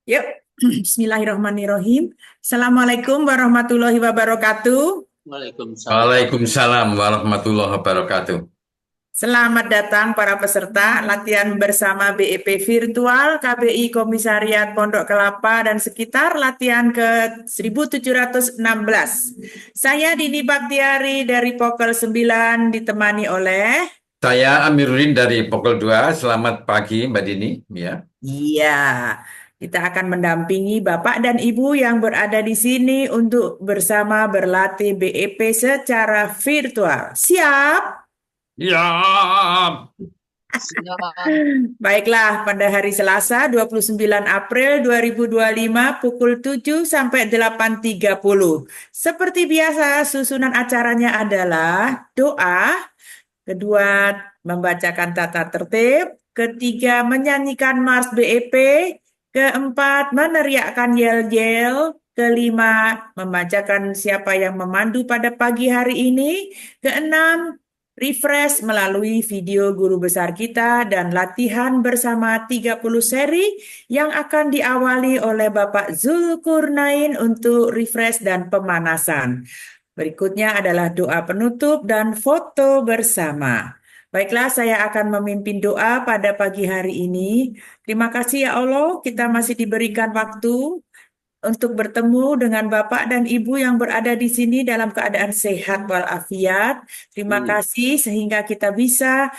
Yuk, Bismillahirrahmanirrahim. Assalamualaikum warahmatullahi wabarakatuh. Waalaikumsalam. Waalaikumsalam warahmatullahi wabarakatuh. Selamat datang para peserta latihan bersama BEP virtual KBI Komisariat Pondok Kelapa dan sekitar latihan ke 1716. Saya Dini Baktiari dari Pokel 9 ditemani oleh Saya Amiruddin dari Pokol 2. Selamat pagi Mbak Dini. Ya. Iya, kita akan mendampingi Bapak dan Ibu yang berada di sini untuk bersama berlatih BEP secara virtual. Siap? Ya. Siap. Baiklah, pada hari Selasa 29 April 2025 pukul 7 sampai 8.30. Seperti biasa, susunan acaranya adalah doa, kedua membacakan tata tertib, ketiga menyanyikan Mars BEP, keempat meneriakkan yel-yel, kelima membacakan siapa yang memandu pada pagi hari ini, keenam refresh melalui video guru besar kita dan latihan bersama 30 seri yang akan diawali oleh Bapak Zulkurnain untuk refresh dan pemanasan. Berikutnya adalah doa penutup dan foto bersama. Baiklah, saya akan memimpin doa pada pagi hari ini. Terima kasih ya Allah, kita masih diberikan waktu untuk bertemu dengan Bapak dan Ibu yang berada di sini dalam keadaan sehat walafiat. Terima kasih sehingga kita bisa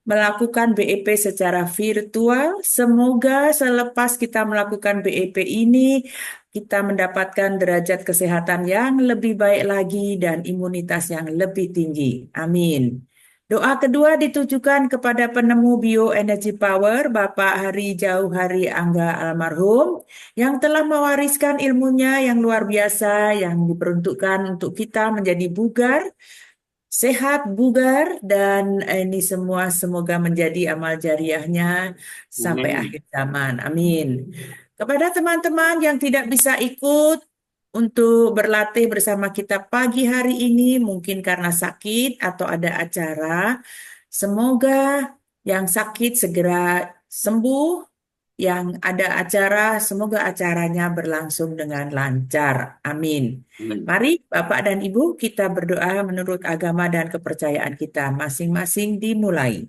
melakukan BEP secara virtual. Semoga selepas kita melakukan BEP ini, kita mendapatkan derajat kesehatan yang lebih baik lagi dan imunitas yang lebih tinggi. Amin. Doa kedua ditujukan kepada penemu bioenergy power, Bapak Hari Jauhari Angga almarhum, yang telah mewariskan ilmunya yang luar biasa, yang diperuntukkan untuk kita menjadi bugar, sehat, bugar, dan ini semua semoga menjadi amal jariahnya sampai akhir zaman. Amin. Kepada teman-teman yang tidak bisa ikut untuk berlatih bersama kita pagi hari ini, mungkin karena sakit atau ada acara, semoga yang sakit segera sembuh, yang ada acara, semoga acaranya berlangsung dengan lancar. Amin. Mari Bapak dan Ibu kita berdoa menurut agama dan kepercayaan kita masing-masing dimulai.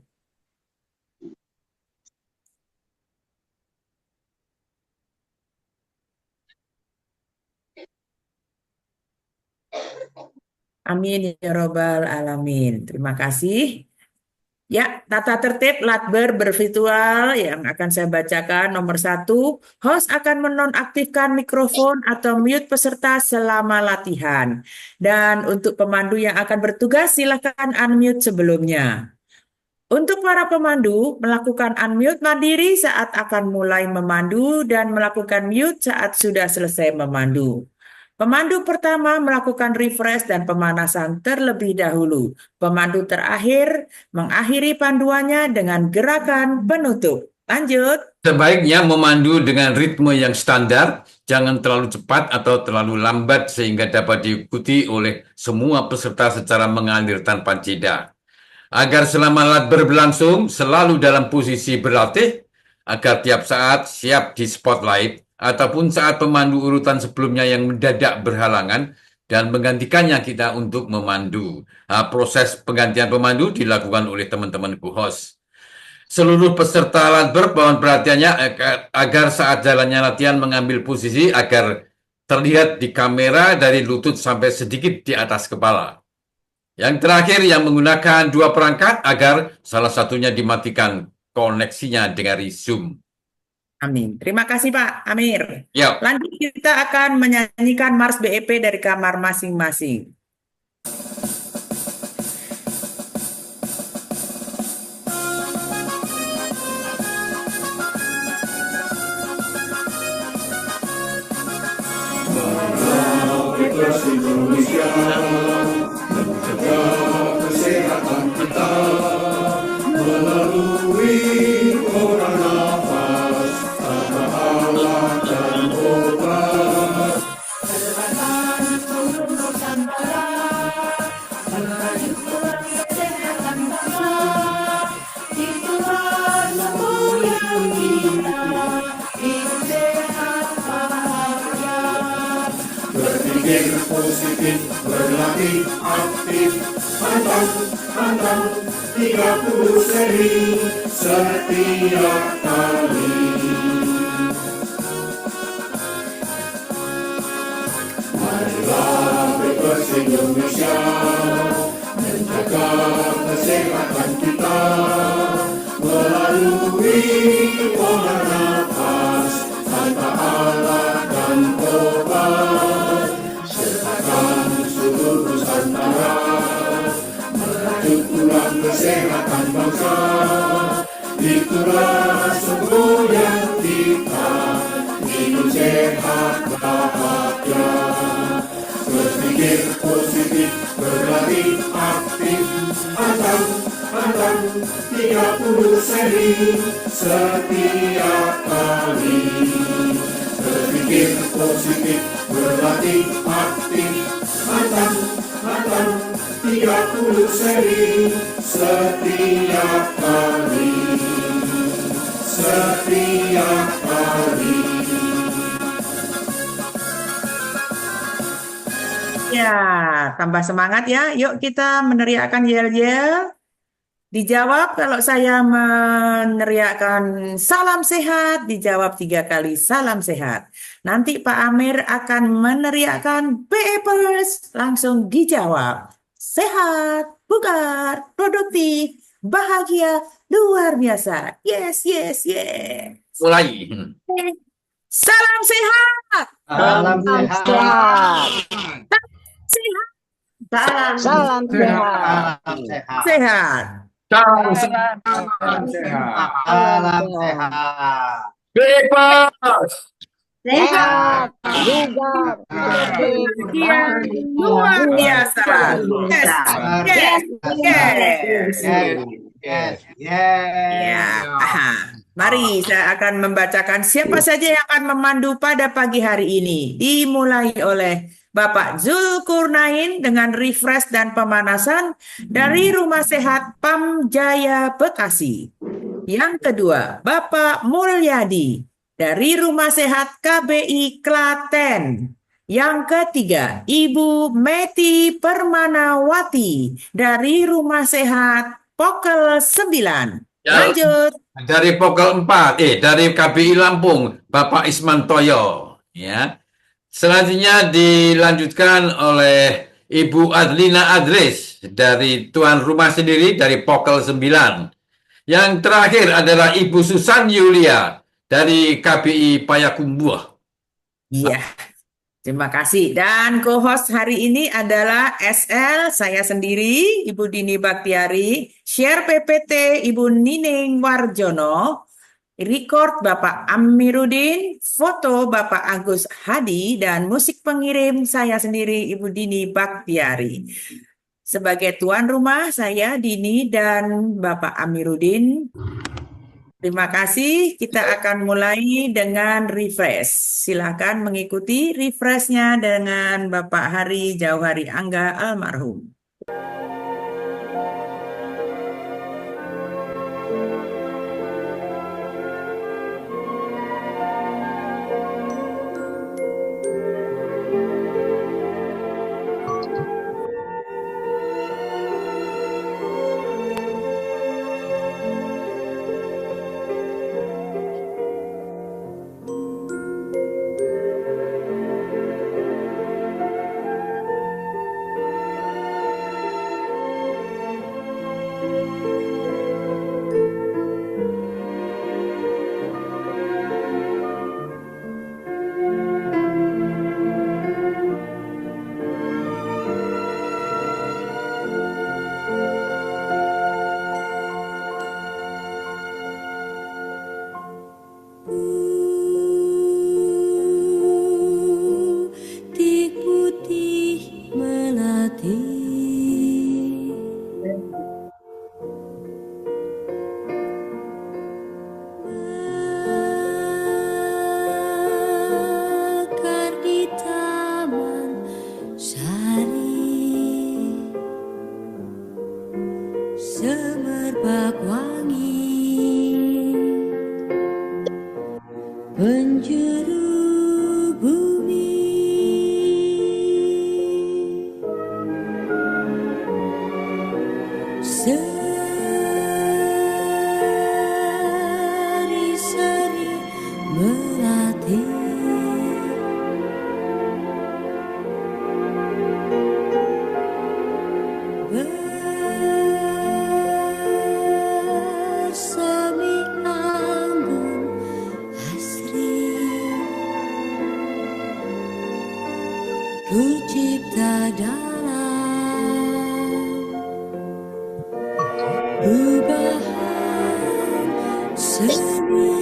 Amin ya robbal alamin. Terima kasih. Ya, tata tertib Latber bervirtual yang akan saya bacakan. Nomor 1, host akan menonaktifkan mikrofon atau mute peserta selama latihan. Dan untuk pemandu yang akan bertugas, silakan unmute sebelumnya. Untuk para pemandu, melakukan unmute mandiri saat akan mulai memandu dan melakukan mute saat sudah selesai memandu. Pemandu pertama melakukan refresh dan pemanasan terlebih dahulu. Pemandu terakhir mengakhiri panduannya dengan gerakan penutup. Lanjut. Sebaiknya memandu dengan ritme yang standar, jangan terlalu cepat atau terlalu lambat sehingga dapat diikuti oleh semua peserta secara mengalir tanpa jeda. Agar selama latber berlangsung selalu dalam posisi berlatih, agar tiap saat siap di spotlight, ataupun saat pemandu urutan sebelumnya yang mendadak berhalangan dan menggantikannya kita untuk memandu. Proses penggantian pemandu dilakukan oleh teman-temanku host. Seluruh peserta latber mohon perhatiannya agar saat jalannya latihan mengambil posisi agar terlihat di kamera dari lutut sampai sedikit di atas kepala. Yang terakhir yang menggunakan dua perangkat agar salah satunya dimatikan koneksinya dengan Zoom. Amin. Terima kasih Pak Amir. Ya. Lanjut kita akan menyanyikan Mars BEP dari kamar masing-masing. Indonesia menjaga kesehatan kita melalui orang nafas tanpa alat dan obat. Perlahan untuk Nusantara merayu kesehatan bangsa, itulah ilmu yang kita positif, berlatih aktif, pantang, 30 seri setiap kali. Marilah Bebas Indonesia menjaga kesehatan kita melalui pola nafas tanpa alat dan obat. Sertakan seluruh Nusantara merajut tulang kesehatan bangsa. Itulah semboyan kita, hidup sehat bahagia. Berpikir positif, berlatih aktif, pantang, 30 seri setiap kali. Berpikir positif, berlatih aktif, pantang, 30 seri setiap kali. Setiap kali. Ya, tambah semangat ya. Yuk kita meneriakkan yel-yel. Dijawab kalau saya meneriakkan salam sehat, dijawab 3 kali salam sehat. Nanti Pak Amir akan meneriakkan BE-Pers, langsung dijawab. Sehat, bugar, produktif, bahagia, luar biasa. Yes, yes, yes. Mulai. Salam sehat, Salam sehat. sehat, Salam salam sehat. sehat. Salam sehat. Salam sehat. bebas. Sehat. Bugar. Bahagia, luar biasa. Yes, yes, yes. Yes. Ya, aha. Mari saya akan membacakan siapa saja yang akan memandu pada pagi hari ini. Dimulai oleh Bapak Zulkurnain dengan refresh dan pemanasan dari Rumah Sehat Pamjaya Bekasi. Yang kedua, Bapak Mulyadi dari Rumah Sehat KBI Klaten. Yang ketiga, Ibu Meti Permanawati dari Rumah Sehat Pokel 9. Ya. Lanjut. Dari Pokel 4, dari KBI Lampung, Bapak Ismantoyo. Ya. Selanjutnya dilanjutkan oleh Ibu Adlina Adres dari tuan rumah sendiri dari Pokel 9. Yang terakhir adalah Ibu Susan Yulia dari KBI Payakumbuh. Iya, terima kasih. Dan co-host hari ini adalah SL, saya sendiri, Ibu Dini Baktiari, share PPT Ibu Nining Warjono, record Bapak Amiruddin, foto Bapak Agus Hadi, dan musik pengirim saya sendiri, Ibu Dini Baktiari. Sebagai tuan rumah, saya Dini dan Bapak Amiruddin. Terima kasih. Kita akan mulai dengan refresh. Silakan mengikuti refreshnya dengan Bapak Hari Jauhari Angga almarhum. Putih putih melati, mekar di taman sari, semerbak wangi, penjuru bumi. seri-seri melatih bersemi anggun asri ku cipta dalam perubahan seni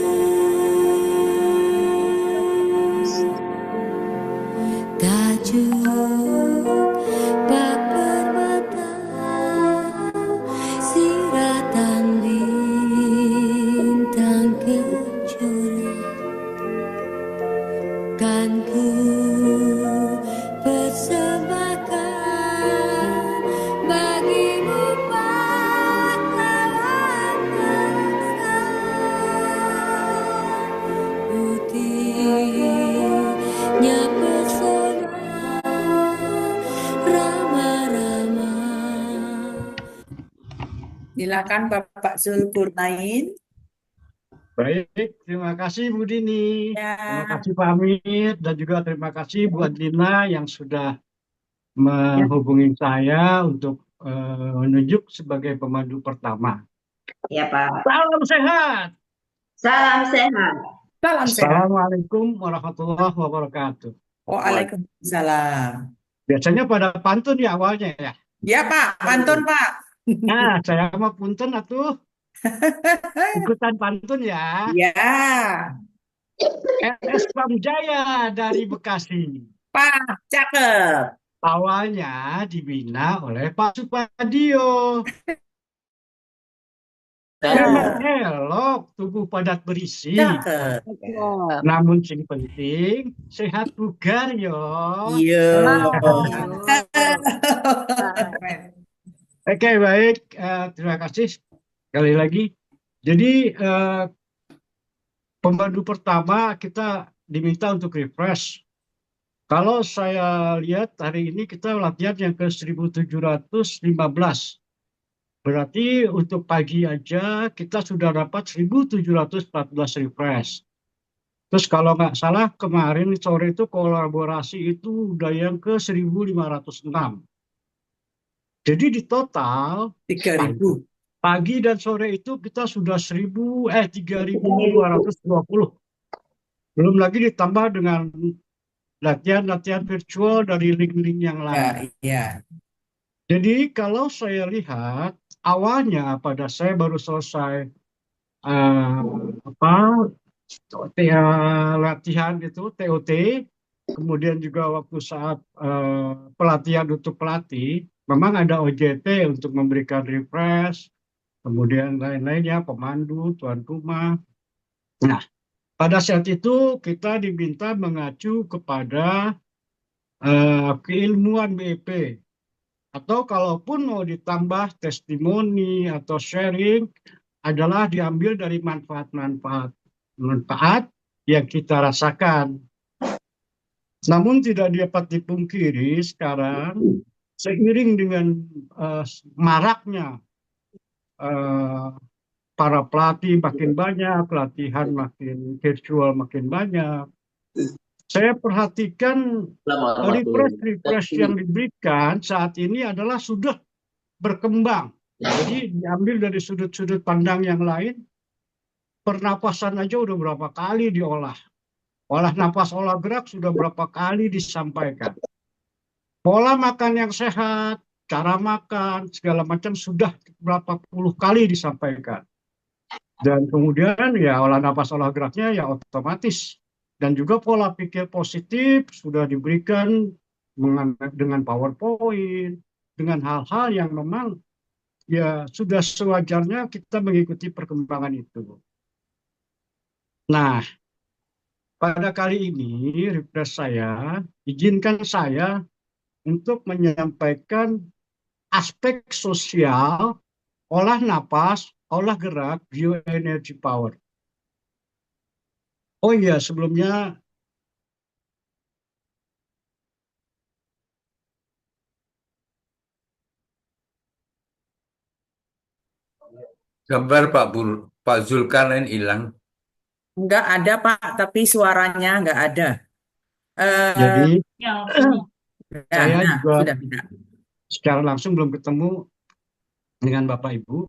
tajuk bak permata siratan bintang kejora kan ku persembahkan bagimu pahlawan bangsa putihnya pesona rama-rama. Silakan Bapak Zulkarnain. Baik, terima kasih Bu Dini. Ya. Terima kasih Pak Amir dan juga terima kasih Bu Adlina yang sudah menghubungi saya untuk menunjuk sebagai pemandu pertama. Ya Pak. Salam sehat. Salam sehat. Salam sehat. Assalamualaikum warahmatullahi wabarakatuh. Waalaikumsalam. Biasanya pada pantun ya awalnya ya. Ya Pak, pantun Pak. Nah, saya mah punten atuh. Ikutan pantun ya. Ya, RS Pamjaya dari Bekasi. Pak, cakep. Awalnya dibina oleh Pak Supadio. Memang elok, tubuh padat berisi. Cakep. Namun sing penting sehat bugar yo. Iya. Oke, baik. Terima kasih sekali lagi. Jadi pemandu pertama kita diminta untuk refresh. Kalau saya lihat hari ini kita latihan yang ke 1715. Berarti untuk pagi aja kita sudah dapat 1714 refresh. Terus kalau nggak salah kemarin sore itu kolaborasi itu udah yang ke 1506. Jadi di total 3.000. pagi dan sore itu kita sudah 3220. Belum lagi ditambah dengan latihan-latihan virtual dari link-link yang lain. Ya. Jadi kalau saya lihat awalnya pada saya baru selesai latihan itu TOT, kemudian juga waktu saat pelatihan untuk pelatih, memang ada OJT untuk memberikan refresh, kemudian lain-lainnya pemandu, tuan rumah. Nah, pada saat itu kita diminta mengacu kepada keilmuan BEP. Atau kalaupun mau ditambah testimoni atau sharing adalah diambil dari manfaat yang kita rasakan. Namun tidak dapat dipungkiri sekarang seiring dengan maraknya para pelatih makin banyak, pelatihan makin virtual makin banyak. Saya perhatikan refresh yang diberikan saat ini adalah sudah berkembang. Jadi diambil dari sudut-sudut pandang yang lain. Pernapasan aja udah berapa kali diolah. Olah napas, olah gerak sudah berapa kali disampaikan. Pola makan yang sehat, cara makan, segala macam sudah berapa puluh kali disampaikan. Dan kemudian ya olah napas, olah geraknya ya otomatis. Dan juga pola pikir positif sudah diberikan dengan PowerPoint, dengan hal-hal yang memang ya sudah sewajarnya kita mengikuti perkembangan itu. Nah, pada kali ini refresh saya, izinkan saya untuk menyampaikan aspek sosial, olah napas, olah gerak, bioenergy power. Oh iya, sebelumnya Gambar Pak Zulkarnain hilang. Enggak ada, Pak, tapi suaranya enggak ada. Eh, Jadi ya, saya nah, juga sudah bisa. secara langsung belum ketemu dengan Bapak Ibu.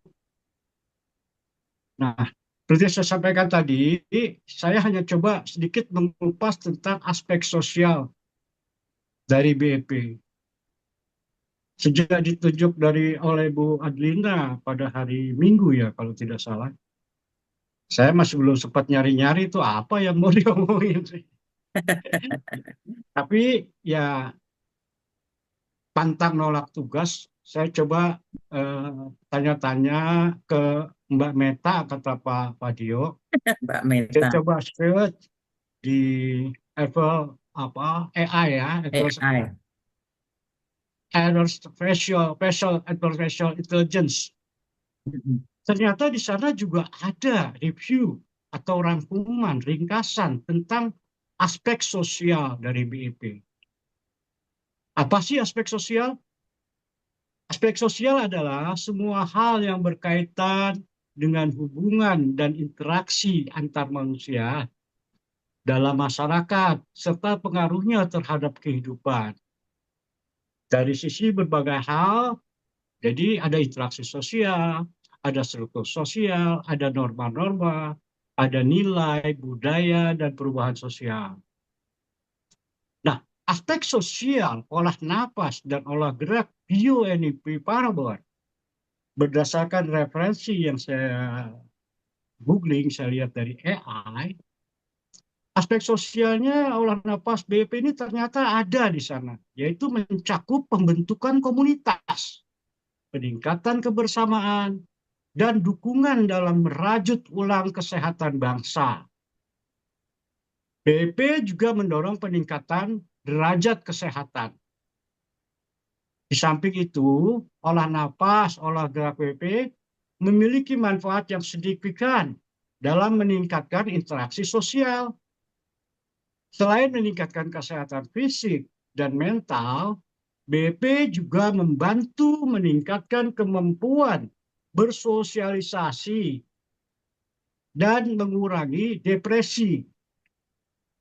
Nah, seperti yang saya sampaikan tadi, saya hanya coba sedikit mengupas tentang aspek sosial dari BEP. Sejak ditunjuk oleh Bu Adlinda pada hari Minggu ya, kalau tidak salah. Saya masih belum sempat nyari-nyari itu apa yang mau diomongin. Tapi ya pantang nolak tugas, saya coba tanya-tanya ke Mbak Meta, kata Pak Dio. Mbak Saya Meta. coba search di level AI ya, AI. facial artificial intelligence. Ternyata di sana juga ada review atau rangkuman ringkasan tentang aspek sosial dari BEP. Apa sih aspek sosial? Aspek sosial adalah semua hal yang berkaitan dengan hubungan dan interaksi antar manusia dalam masyarakat serta pengaruhnya terhadap kehidupan. Dari sisi berbagai hal, jadi ada interaksi sosial, ada struktur sosial, ada norma-norma, ada nilai, budaya, dan perubahan sosial. Nah, aspek sosial, olah napas, dan olah gerak bioenergy parameter berdasarkan referensi yang saya googling, saya lihat dari AI, aspek sosialnya olah napas BEP ini ternyata ada di sana, yaitu mencakup pembentukan komunitas, peningkatan kebersamaan, dan dukungan dalam merajut ulang kesehatan bangsa. BEP juga mendorong peningkatan derajat kesehatan. Di samping itu, olah napas, olah gerak BEP memiliki manfaat yang signifikan dalam meningkatkan interaksi sosial. Selain meningkatkan kesehatan fisik dan mental, BEP juga membantu meningkatkan kemampuan bersosialisasi dan mengurangi depresi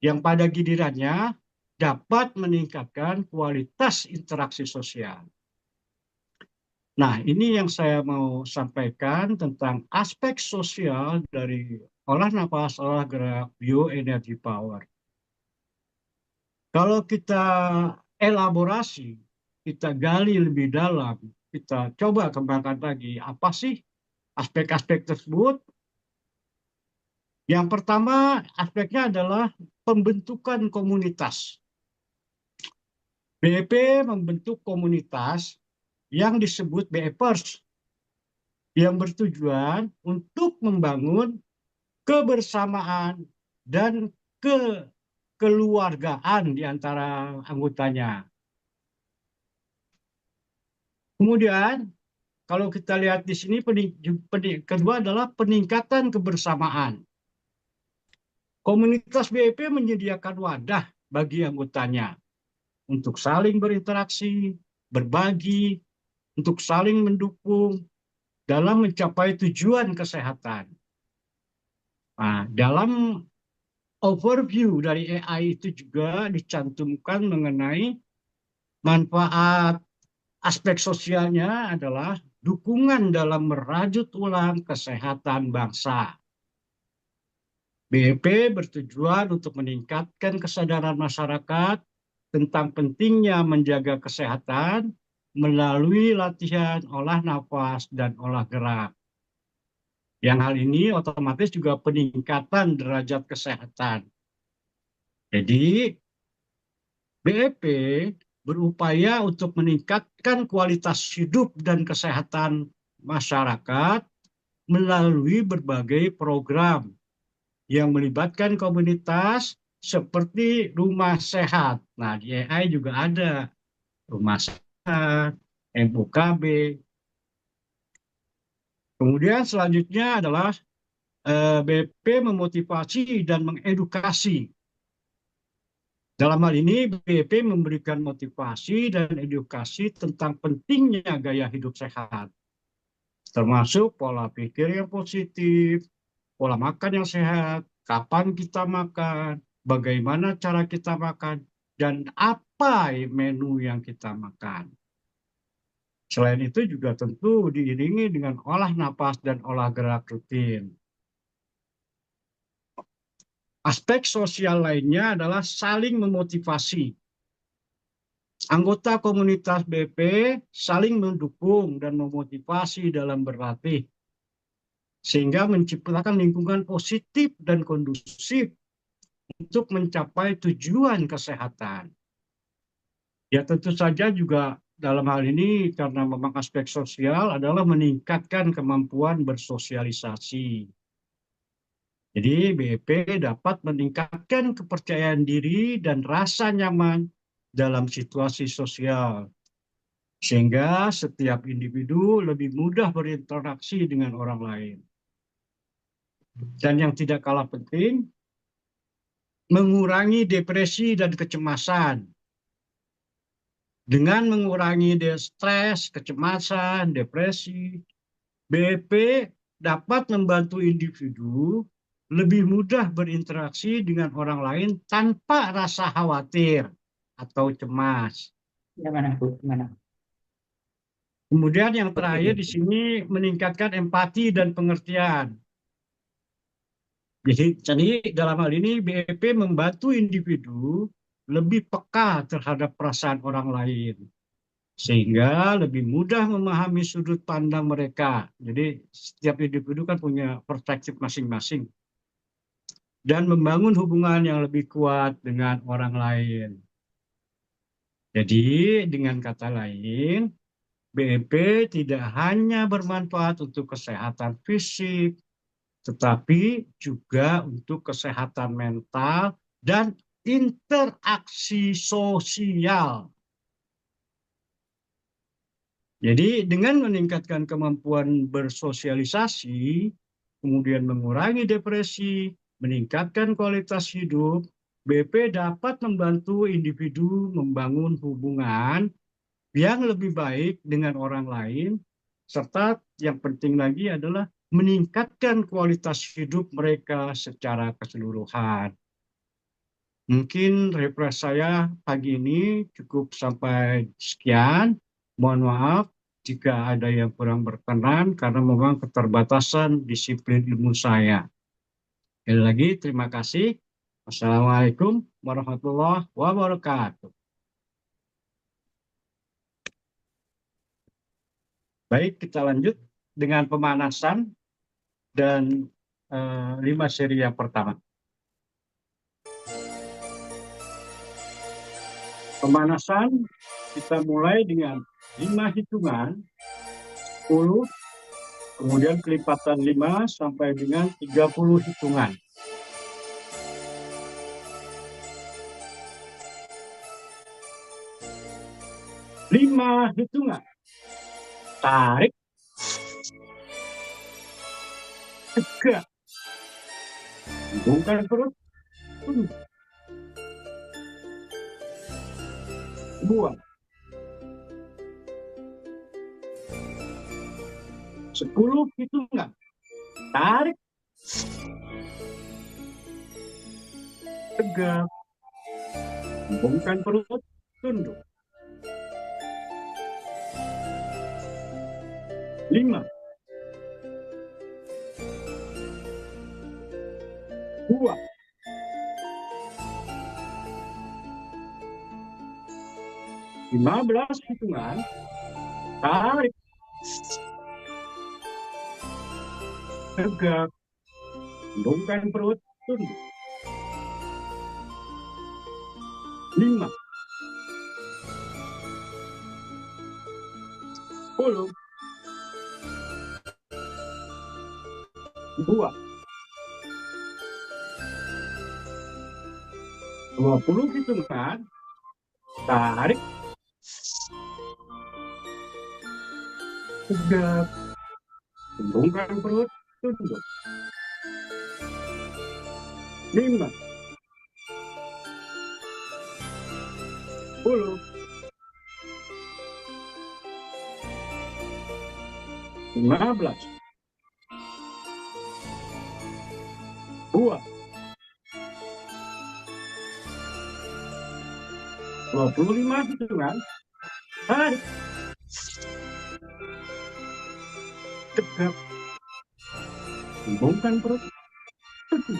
yang pada gilirannya dapat meningkatkan kualitas interaksi sosial. Nah, ini yang saya mau sampaikan tentang aspek sosial dari olah napas, olah gerak, bioenergy power. Kalau kita elaborasi, kita gali lebih dalam, kita coba kembangkan lagi, apa sih aspek-aspek tersebut? Yang pertama, aspeknya adalah pembentukan komunitas. BEP membentuk komunitas yang disebut BEPers, yang bertujuan untuk membangun kebersamaan dan kekeluargaan di antara anggotanya. Kemudian, kalau kita lihat di sini, kedua adalah peningkatan kebersamaan. Komunitas BEP menyediakan wadah bagi anggotanya untuk saling berinteraksi, berbagi, untuk saling mendukung dalam mencapai tujuan kesehatan. Nah, dalam overview dari AI itu juga dicantumkan mengenai manfaat aspek sosialnya adalah dukungan dalam merajut ulang kesehatan bangsa. BEP bertujuan untuk meningkatkan kesadaran masyarakat tentang pentingnya menjaga kesehatan melalui latihan olah nafas dan olah gerak. Yang hal ini otomatis juga peningkatan derajat kesehatan. Jadi, BEP berupaya untuk meningkatkan kualitas hidup dan kesehatan masyarakat melalui berbagai program yang melibatkan komunitas seperti rumah sehat. Nah, di AI juga ada rumah sehat, MOKB. Kemudian selanjutnya adalah BEP memotivasi dan mengedukasi. Dalam hal ini, BEP memberikan motivasi dan edukasi tentang pentingnya gaya hidup sehat. termasuk pola pikir yang positif, pola makan yang sehat, kapan kita makan, bagaimana cara kita makan, dan apa menu yang kita makan. Selain itu juga tentu diiringi dengan olah napas dan olah gerak rutin. Aspek sosial lainnya adalah saling memotivasi. Anggota komunitas BP saling mendukung dan memotivasi dalam berlatih, sehingga menciptakan lingkungan positif dan kondusif untuk mencapai tujuan kesehatan. Ya tentu saja juga dalam hal ini karena memang aspek sosial adalah meningkatkan kemampuan bersosialisasi. Jadi BEP dapat meningkatkan kepercayaan diri dan rasa nyaman dalam situasi sosial, sehingga setiap individu lebih mudah berinteraksi dengan orang lain. Dan yang tidak kalah penting, mengurangi depresi dan kecemasan. Dengan mengurangi stres, kecemasan, depresi, BEP dapat membantu individu lebih mudah berinteraksi dengan orang lain tanpa rasa khawatir atau cemas. Gimana, Bu? Gimana? Kemudian yang terakhir di sini meningkatkan empati dan pengertian. Jadi dalam hal ini BEP membantu individu lebih peka terhadap perasaan orang lain, sehingga lebih mudah memahami sudut pandang mereka. Jadi setiap individu kan punya perspektif masing-masing, dan membangun hubungan yang lebih kuat dengan orang lain. Jadi dengan kata lain, BEP tidak hanya bermanfaat untuk kesehatan fisik, tetapi juga untuk kesehatan mental dan interaksi sosial. Jadi dengan meningkatkan kemampuan bersosialisasi, kemudian mengurangi depresi, meningkatkan kualitas hidup, BP dapat membantu individu membangun hubungan yang lebih baik dengan orang lain, serta yang penting lagi adalah meningkatkan kualitas hidup mereka secara keseluruhan. Mungkin refresh saya pagi ini cukup sampai sekian. Mohon maaf jika ada yang kurang berkenan karena memang keterbatasan disiplin ilmu saya. Sekali lagi terima kasih. Wassalamualaikum warahmatullahi wabarakatuh. Baik, kita lanjut dengan pemanasan dan 5 seri yang pertama. Pemanasan kita mulai dengan 5 hitungan, 10, kemudian kelipatan 5 sampai dengan 30 hitungan. Lima hitungan. Tarik. Tegak. Hubungkan perut. Buang. 10 hitungan. Tarik. Tegak. Hubungkan perut. Tunduk. 5. 2. 15 hitungan. Tarik. Tegak. Hembungkan perut. Tunduk. 5. 10. 2. 20 hitungan. Tarik. Tegak. Hembungkan perut. Tunduk. 5. 10. 15. Buang. 25 hitungan. Tarik. Tegap. Hubungkan perut. 5.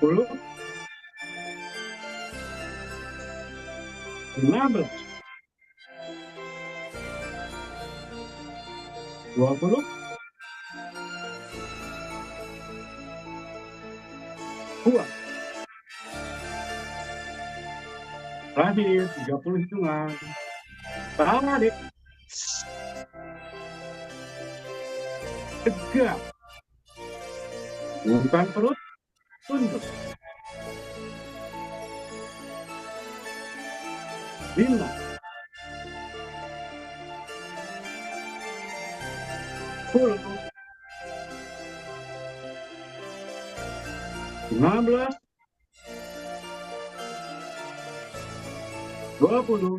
10. 15. 20. Buang. Terakhir 30 hitungan. Tarik. Tegak. Bukan perut. Tunduk. 5. 10. 15. 20.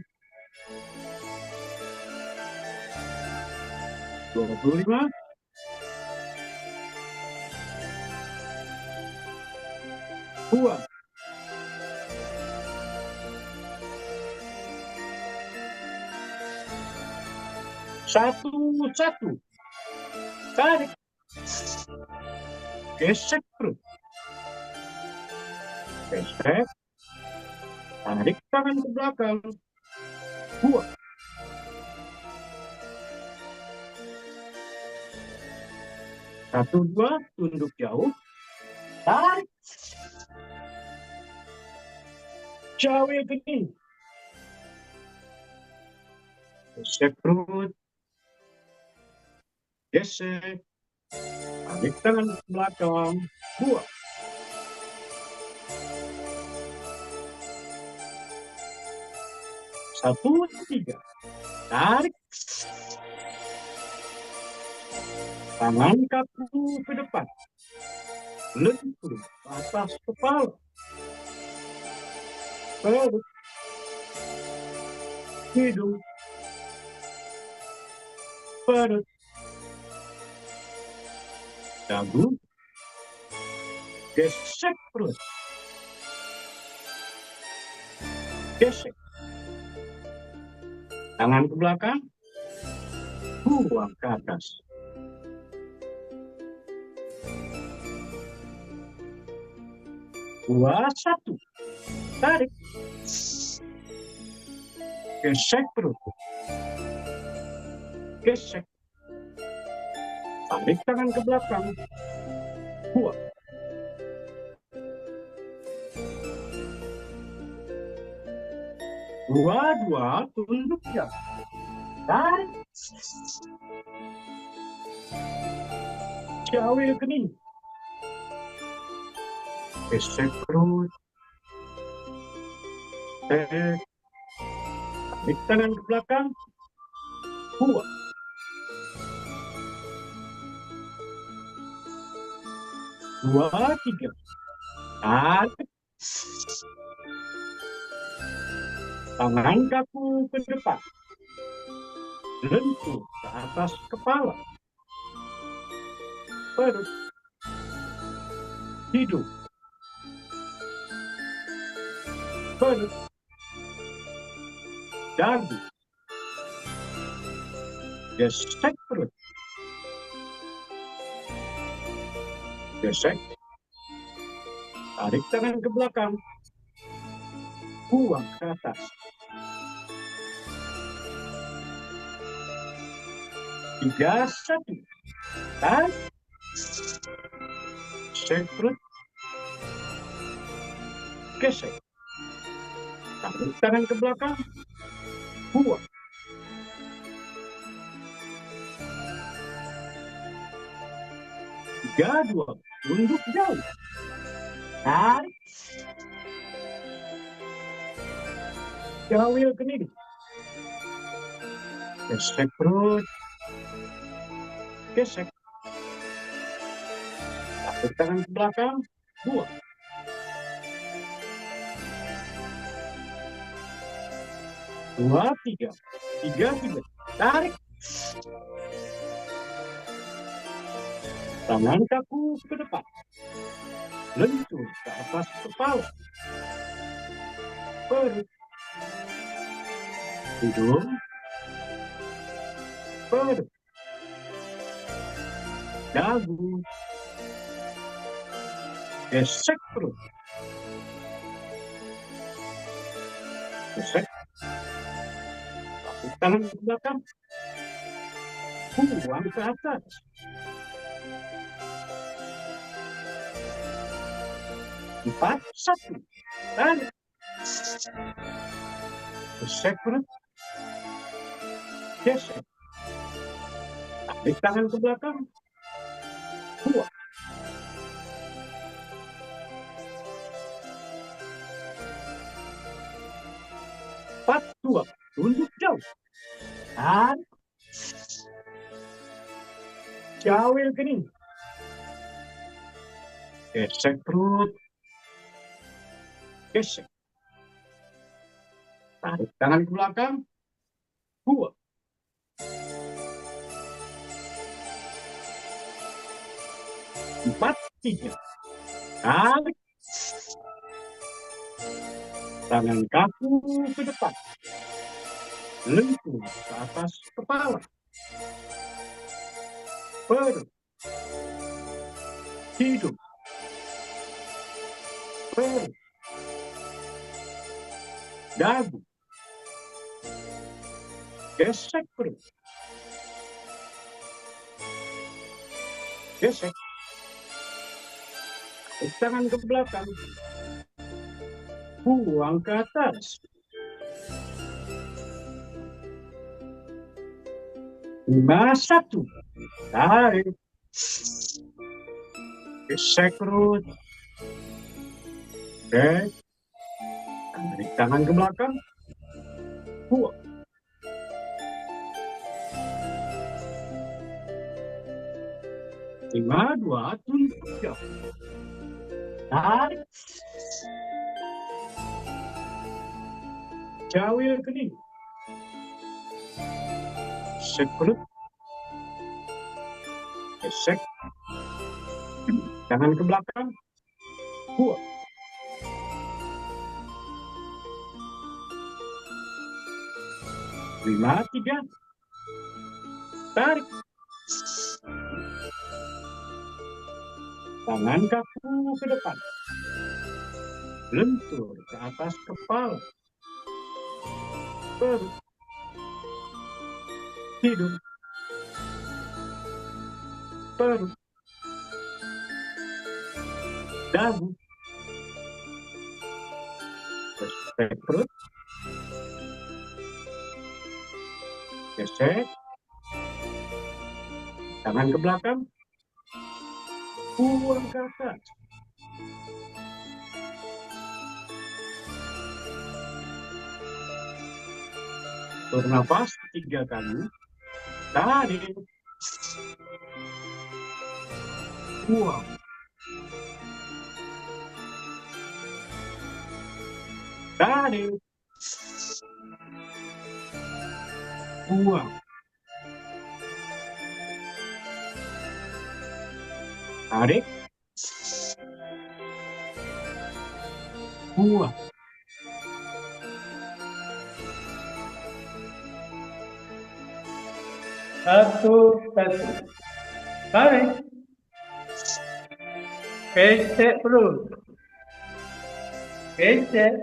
25. Buang. Satu-satu. Tarik. Gesek perut. Gesek. Tarik tangan ke belakang. Buang. Satu, dua, tunduk jauh. Tarik. Cawe kening. Gesek perut. Gesek. Tarik tangan ke belakang. Buang. Satu, tiga. Tarik. Tangan kaku ke depan. Lentur atas kepala. Perut. Hidung. Perut. Dagu. Gesek perut. Gesek. Tangan ke belakang. Buang ke atas. Dua, satu. Tarik. Gesek perut. Gesek. Tarik tangan ke belakang. Buang. Dua, tunduk jauh. Tarik. Cawe kening. Gesek perut. Tarik tangan ke belakang. Buang. Dua, tiga. Tarik. Tangan kaku ke depan. Lentur ke atas kepala. Perut. Hidung. Perut. Dagu. Gesek perut. Gesek. Tarik tangan ke belakang. Buang ke atas. 3, 1. Tarik. Gesek perut. Gesek. Tarik tangan ke belakang. Buang. 3, 2. Tunduk jauh. Tarik. Jauh kening. Gesek perut. Gesek. Tarik tangan ke belakang. Buang. 2, 3. 3, 3. Tarik. Tangan kaku ke depan. Lentur ke atas kepala. Perut. Hidung. Perut. Dagu. Gesek perut. Gesek. Tepuk tangan ke belakang. Buang ke atas. Empat, 1. Tarik. Gesek perut. Gesek. Tarik tangan ke belakang. Buang. 4, 2. Tunjuk jauh. Tarik. Jawil kening. Gesek perut. Gesek. Tarik tangan ke belakang. Buang. 4, 3. Tarik. Tangan kaku ke depan. Lentur ke atas kepala. Perut. Hidung. Perut. Dagu. Gesek perut. Gesek. Tangan ke belakang. Buang ke atas. 5, 1. Tarik. Gesek perut. Gesek. Tarik tangan ke belakang. Buang. 5, 2, tunjuk jauh. Tarik. Jawil kening. Gesek perut. Gesek. Tangan ke belakang. Buang. 5, 3. Tarik. Tangan kaku ke depan. Lentur ke atas kepala. Perut. Hidung. Perut. Dagu. Gesek perut. Gesek. Tangan ke belakang. Buang ke atas. Bernafas 3 kali. Tarik. Buang. Tarik. Buang. Tarik. Buang. Satu. Tarik. Gesek perut. Gesek.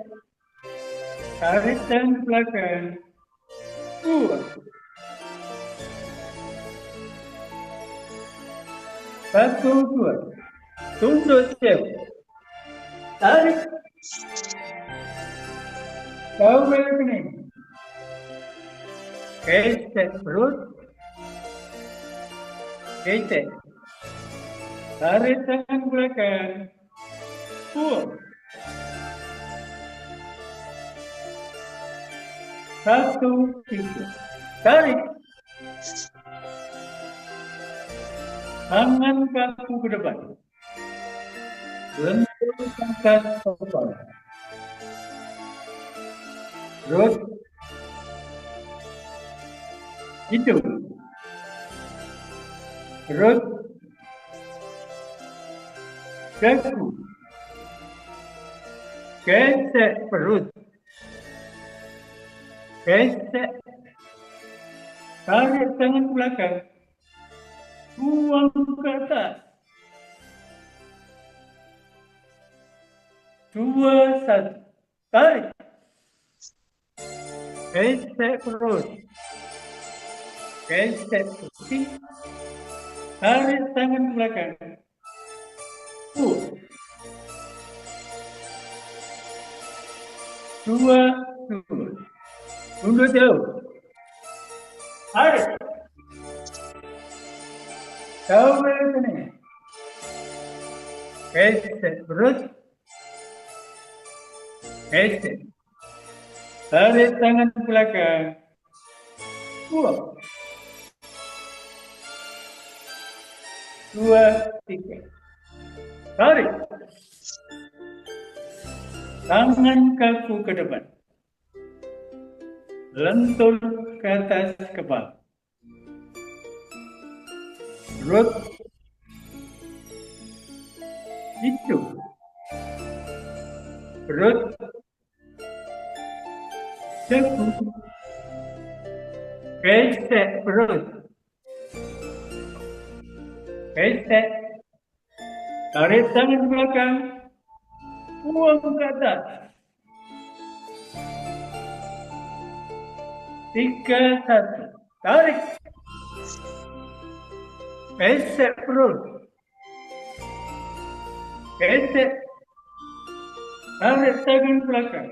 Tarik tangan belakang. Buang. 1, 2. Tunjuk jauh. Tarik. Jawil kening. Gesek perut. Gesek. Tarik tangan belakang. Buang. 1, 3. Tarik. Tangan kaku ke depan. Lentur ke atas kepala. Perut. Itu. Perut. Kaku. Gesek perut. Gesek. Tarik tangan belakang. Buang ke atas. 2, 1. Tarik. Gesek perut. Gesek kaki. Tarik tangan belakang. 2. 2. Tunduk jauh. Tarik. Jauh ke sini. Gesek perut. Gesek. Tarik tangan belakang. Buang. 2, 3. Tarik. Tangan kaku ke depan. Lentur ke atas kepala. Perut. Itu. Perut. Dagu. Gesek perut. Gesek. Tarik tangan belakang. Buang ke atas. 3, 1. Tarik. Gesek perut. Gesek. Tarik tangan belakang.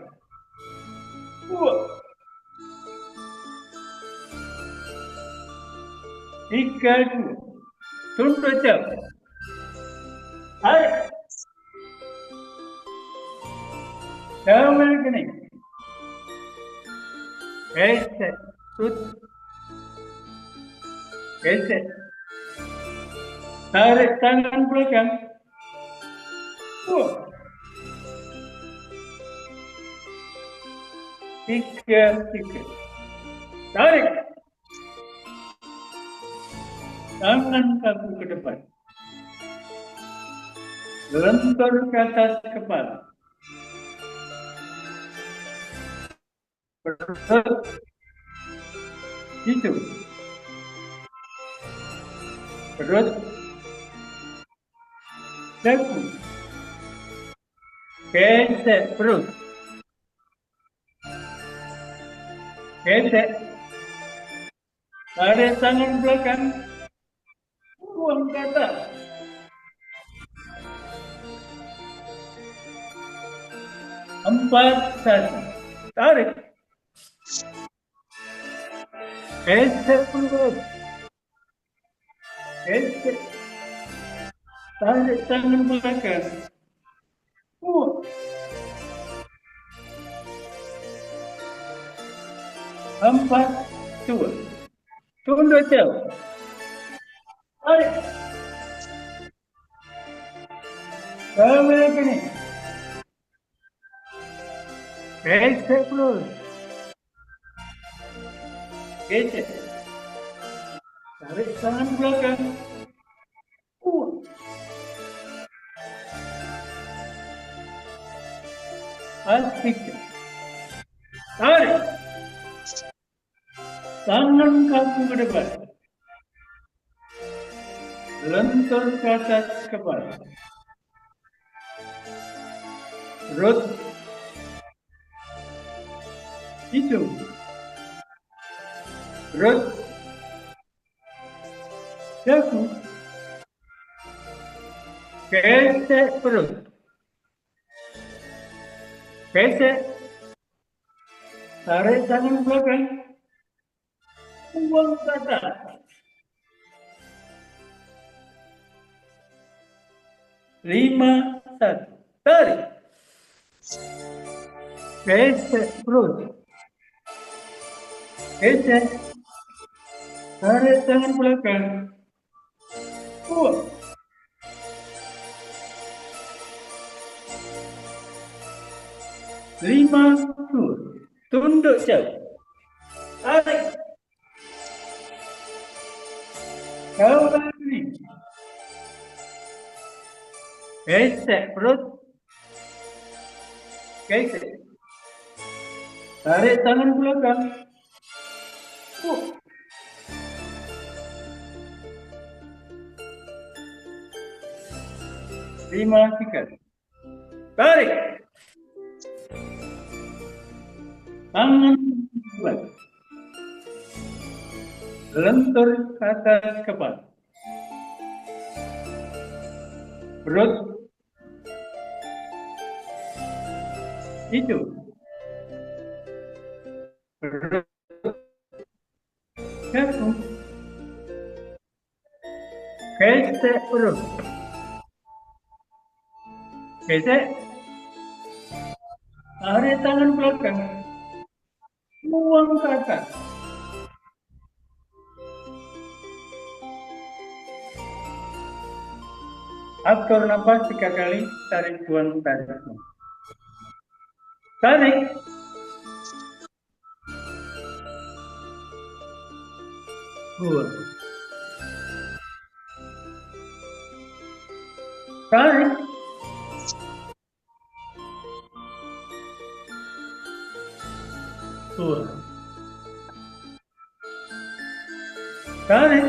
Buang. 3, 2. Tunduk jauh. Tarik. Jauh ke sini. Gesek perut. Gesek. Tarik tangan belakang. Buang. 3, 3. Tarik. Tangan kaku ke depan. Lentur ke atas kepala. Perut. Itu. Perut. Dagu. Gesek perut. Gesek. Tarik tangan belakang. Buang ke atas. 4, 1. Tarik. Gesek perut. Gesek. Tarik tangan belakang. Buang. 4, 2. Tunduk jauh. Tarik. Jauh ke sini. Gesek perut. Gesek. Tarik tangan belakang. Buang. 3. Tarik. Tangan kaku ke depan. Lentur ke atas kepala. Perut. Hidung. Perut. Dagu. Gesek perut. Gesek. Tarik tangan belakang. Buang ke atas. 5, 1. Tarik. Gesek perut. Gesek. Tarik tangan belakang. Buang. 5, 2. Tunduk jauh. Tarik. Kembali. Gesek perut. Gesek. Tarik tangan belakang. Lima kali. Tarik. Tangan buat. Lentur ke atas kepala. Perut. Hidung. Perut. Jantung. Gesek perut. Gesek. Tarik tangan belakang. Buang ke atas. Atur nafas 3 kali. Tarik, buang, tarik. Tarik. Buang. Tarik. Buang. Tarik.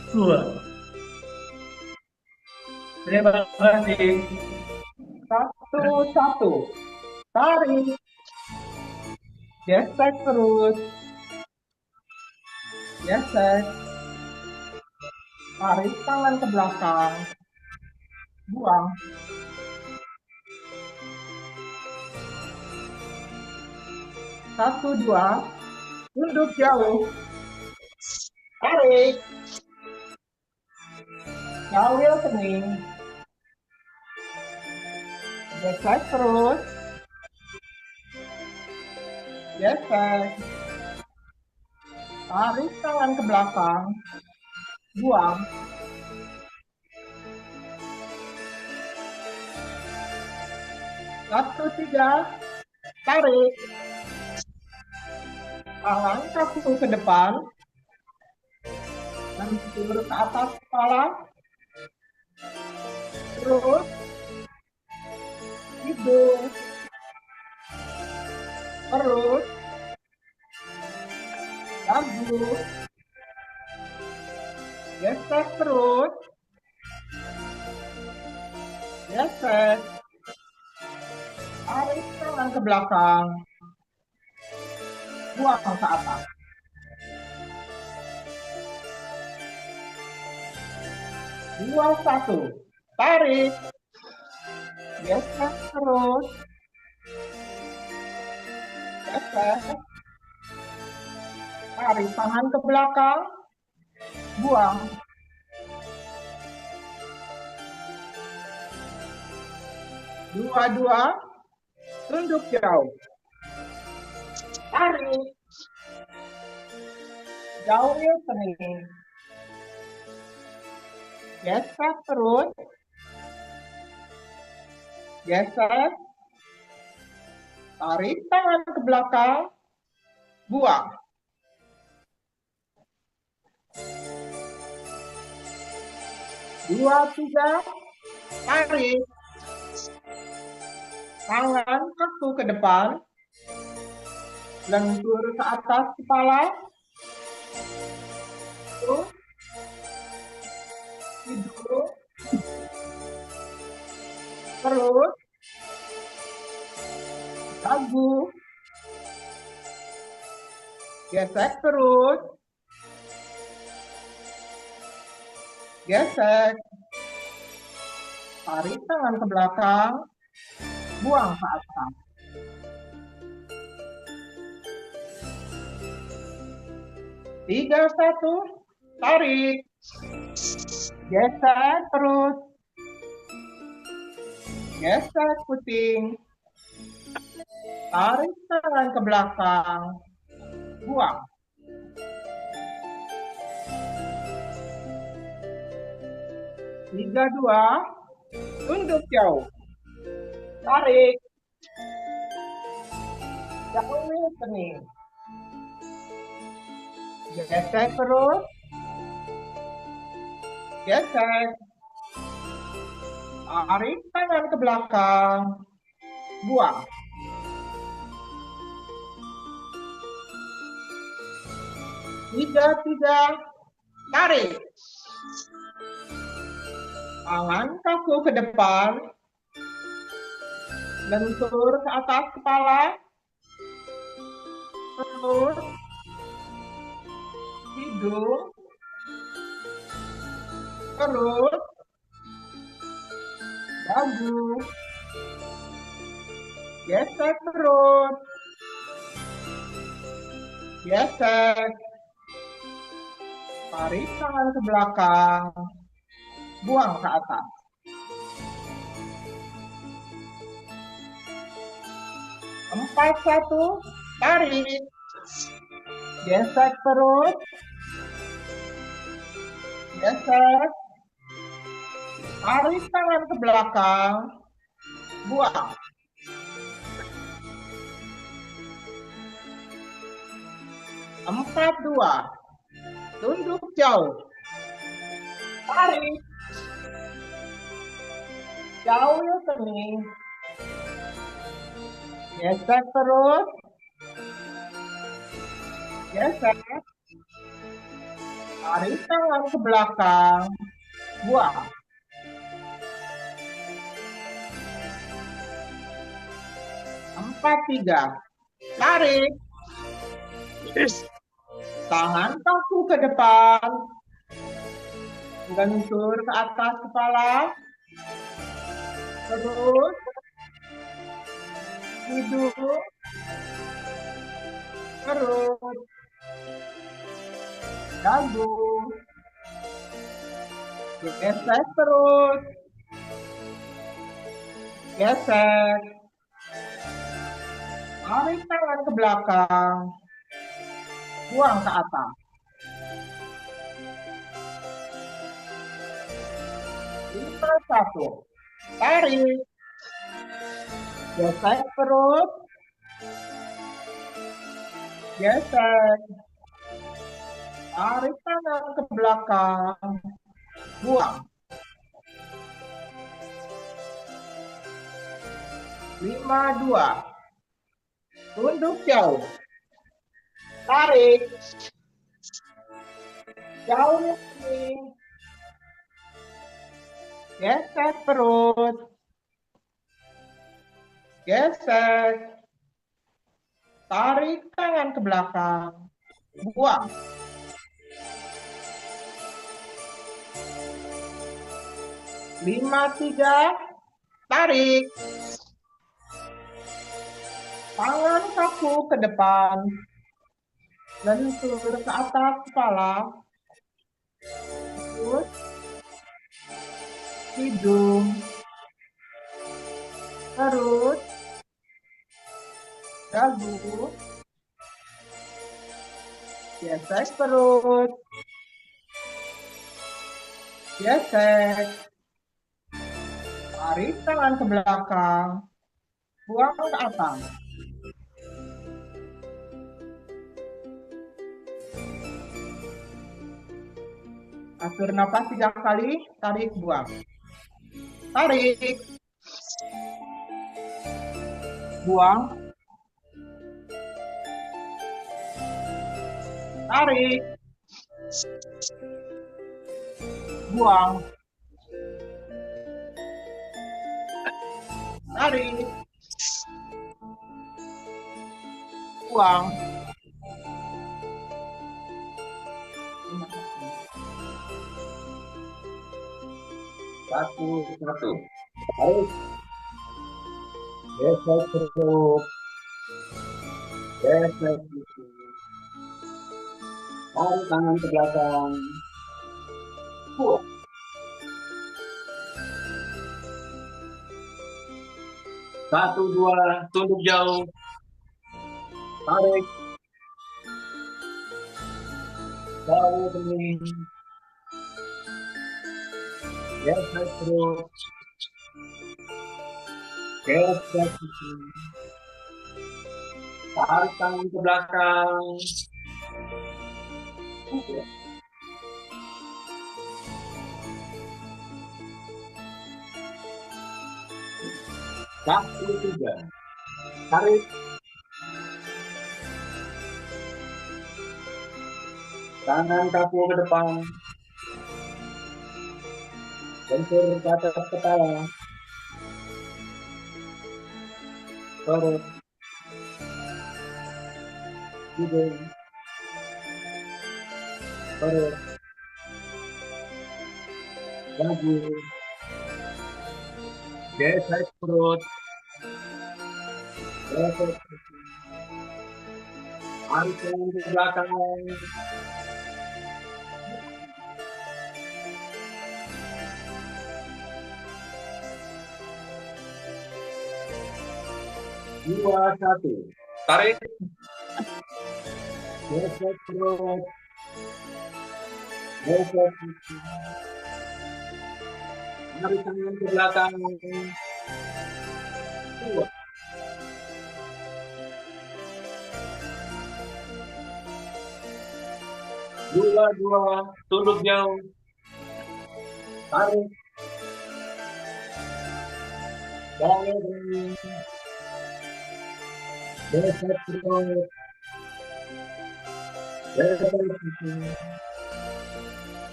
Buang. Terima kasih. Satu. Tarik. Gesek terus. Gesek. Tarik tangan ke belakang. Buang. Satu, dua. Tunduk jauh. Tarik. Jauh kening. Gesek terus. Gesek. Tarik tangan ke belakang. Buang. Satu, tiga. Tarik. Tangan kaku ke depan. Lentur ke atas kepala. Terus. Hidung. Perut. Dagu. Gesek perut. Gesek. Tarik tangan ke belakang. Buang ke atas. Dua, satu. Tarik. Gesek terus. Gesek. Tarik tangan ke belakang. Buang. Dua. Tunduk jauh. Tarik. Jauh kening. Gesek terus. Gesek. Tarik tangan ke belakang. Buang. Dua, tiga. Tarik. Tangan kaku ke depan. Lentur ke atas kepala. Terus. Hidung. Perut. Dagu. Gesek terus. Gesek. Tarik tangan ke belakang. Buang ke atas. Tiga, satu. Tarik. Gesek terus. Gesek puting. Tarik tangan ke belakang. Buang. Tiga, dua. Tunduk jauh. Tarik. Jauh kening. Gesek perut. Gesek. Tarik tangan ke belakang. Buang. Tiga. Tarik. Tangan kaku ke depan. Lentur ke atas kepala. Perut. Hidung. Perut. Dagu. Gesek perut. Gesek. Tarik tangan ke belakang. Buang ke atas. Empat, satu. Tarik. Gesek perut. Gesek. Tarik tangan ke belakang. Buang. Empat, dua. Tunduk jauh. Tarik. Jauh ya kening. Gesek perut. Gesek. Tarik tangan ke belakang. Buang. Empat, tiga. Tarik. Tangan kaku ke depan. Lentur ke atas kepala. Perut. Hidung. Perut. Dagu. Gesek perut. Gesek. Tarik tangan ke belakang. Buang ke atas. Lima, satu. Tarik. Gesek perut. Gesek. Tarik tangan ke belakang. Buang. 5, 2. Tunduk jauh. Tarik. Jauh ini. Gesek perut. Gesek. Tarik tangan ke belakang. Buang. 5, 3. Tarik. Tangan kaku ke depan. Lentur ke atas kepala. Perut. Hidung. Perut. Dagu. Gesek perut. Gesek. Tarik tangan ke belakang. Buang ke atas. Atur napas 3 kali. Tarik, buang. Tarik. Buang. Tarik. Buang. Tarik. Buang. Satu. Tarik. Gesek perut. Gesek hidung. Tarik tangan ke belakang. Buang. 1, 2. Tunduk jauh. Tarik. Jauh kening. Gesek perut. Gesek hidung. Tarik tangan ke belakang. Kaki tiga. Tarik. Tangan kaku ke depan. Bentur ke atas kepala. Perut. Hidung. Perut. Dagu. Gesek perut. Gesek perut. Tarik tangan ke belakang. Dua, satu. Tarik. Gesek perut. Gesek perut. Tarik tangan ke belakang. Dua. Dua. Tunduk jauh. Tarik. Balik. Gesek perut. Gesek perut.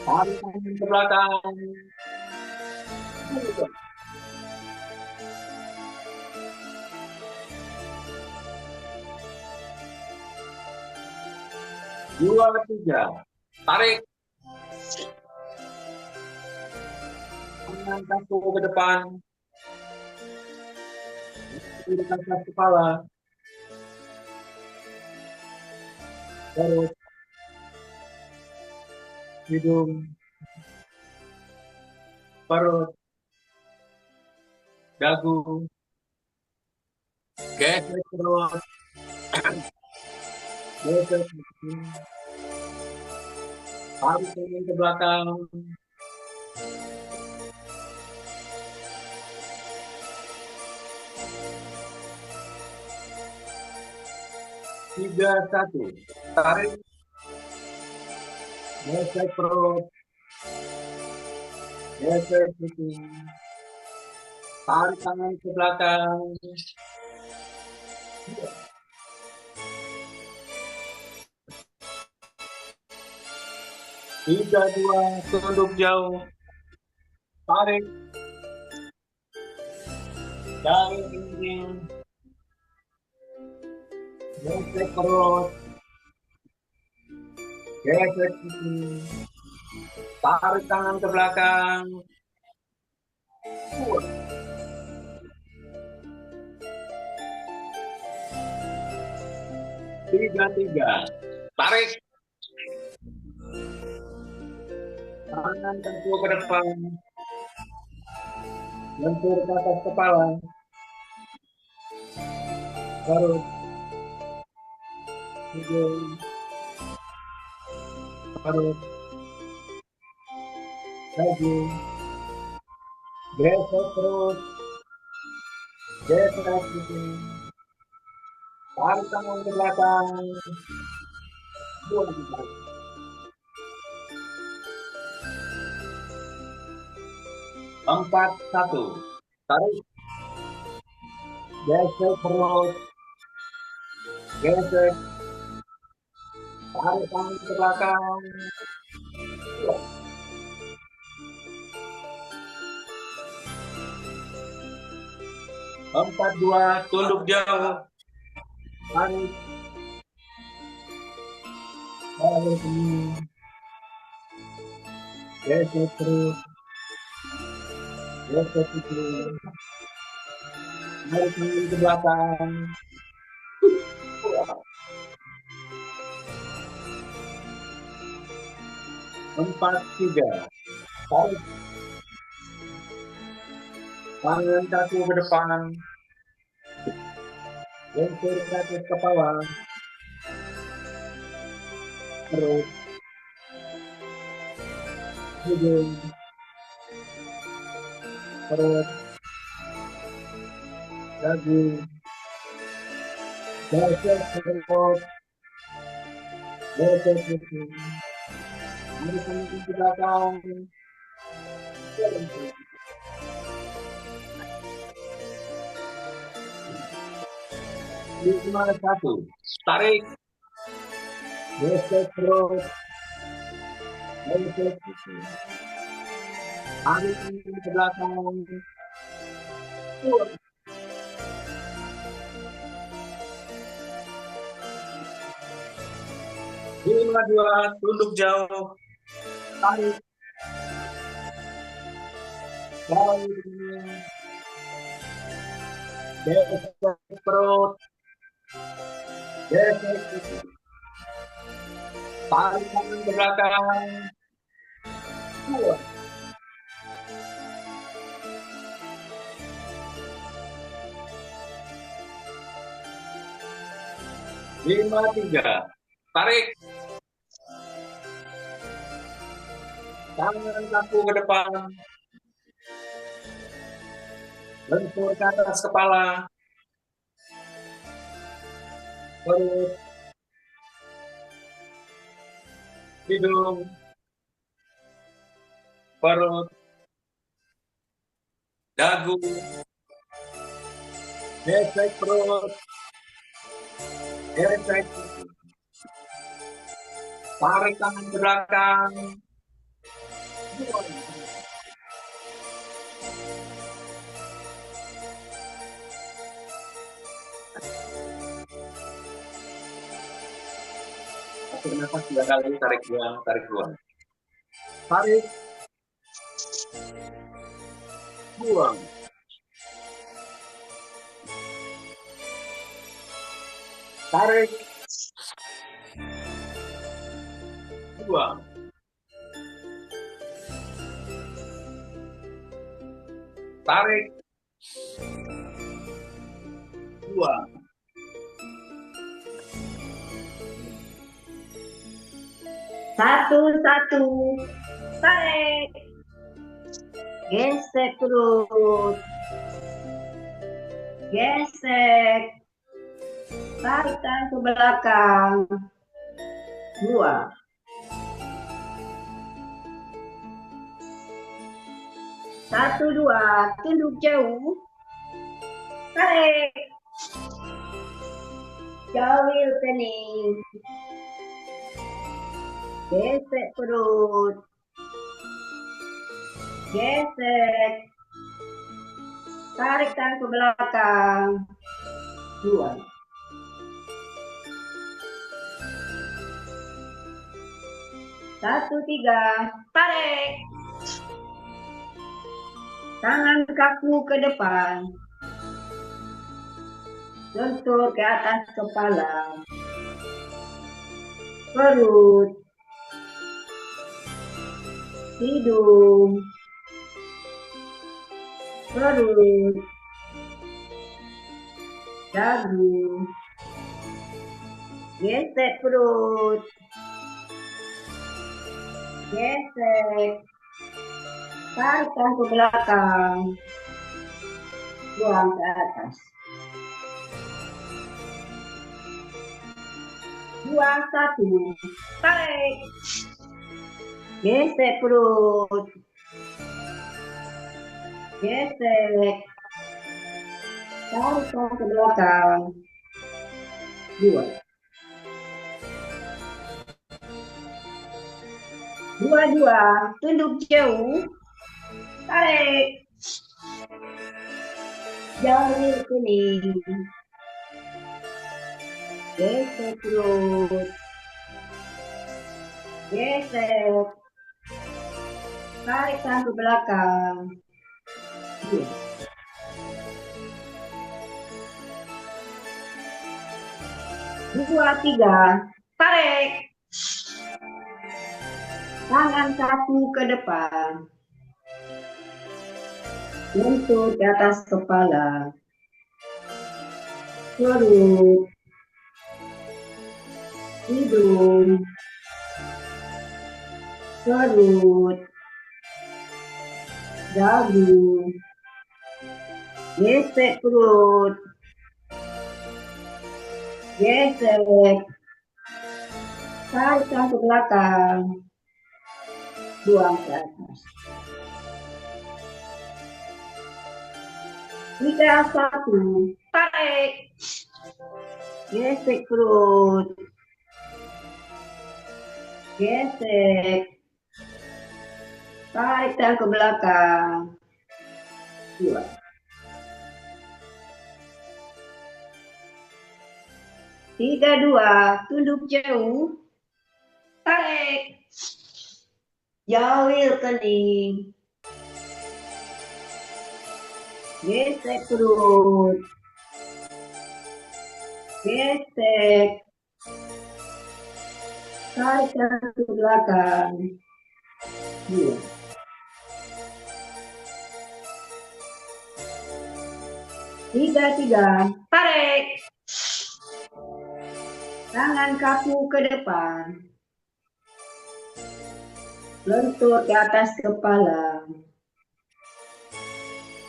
Tarik tangan ke belakang. Dua, tiga. Tarik. Tangan kaku ke depan. Di atas kepala. Perut. Hidung. Perut. Dagu. Gesek perut. Gesek perut. Tarik tangan ke belakang. Tiga, satu. Tarik. Gesek perut. Gesek perut. Tarik tangan ke belakang. Tiga, dua. Tunduk jauh. Tarik. Tarik tinggi. Gesek perut. Gesek tinggi. Tarik tangan ke belakang. Dua. Tiga. Tarik. Tangan kaku ke depan. Bentur ke atas kepala. Perut. Hidung. Perut. Dagu. Gesek perut. Gesek hidung. Tarik tangan ke belakang. Dua. Empat, satu. Tarik. Gesek perut. Gesek. Tarik tangan ke belakang. Dua. Empat, dua. Tunduk jauh. Tarik. Balik ini. Gesek perut. Gesek hidung. Tarik tangan ke belakang. Empat, tiga. Tarik. Tangan kaku ke depan. Bentur ke atas kepala. Perut. Hidung. Perut. Dagu. Gesek perut. Gesek hidung. Luruskan ke belakang. 51. Tarik. Gesek perut. Gesek kaki. Tarik ke belakang. 52. Tunduk jauh. Tarik. Jauh. Gesek perut. Gesek kaki. Tarik tangan ke belakang. 2. Lima tiga. Tarik. Tangan kaku ke depan. Lentur ke atas kepala. Perut. Hidung. Perut. Dagu. Gesek perut. Gesek. Tarik tangan ke belakang. 2. Nafas 2 kali, tarik buang, tarik buang. Tarik. Buang. Tarik. Buang. Tarik. Buang. Satu. Tarik. Gesek perut. Gesek. Tarik tangan ke belakang. 2. Satu, 2. Tunduk jauh. Tarik. Jauhil kening. Gesek perut. Gesek. Tarik tangan ke belakang. 2. Satu, 3. Tarik. Tangan kaku ke depan. Lentur ke atas kepala. Perut. Hidung. Perut. Dagu. Gesek perut. Gesek. Tarik tangan ke belakang. Buang ke atas. 2, 1. Tarik. Gesek perut. Gesek. Tarik tangan ke belakang. 2. 2. Tunduk jauh. Tarik. Jauhil kening. Gesek perut. Gesek. Tarik tangan ke belakang. 2. 2, 3. Tarik. Tangan kaku ke depan. Lentur ke atas kepala. Perut. Hidung. Perut. Dagu. Gesek perut. Gesek. Tarik tangan ke belakang. buang ke atas. 3, 1, tarik, gesek perut, gesek, tarik tangan ke belakang, 2. 3, 2, tunduk jauh, tarik, jauhil kening, gesek perut, gesek, tarik tangan ke belakang, 2. 3, tarik, tangan kaku ke depan, lentur ke atas kepala,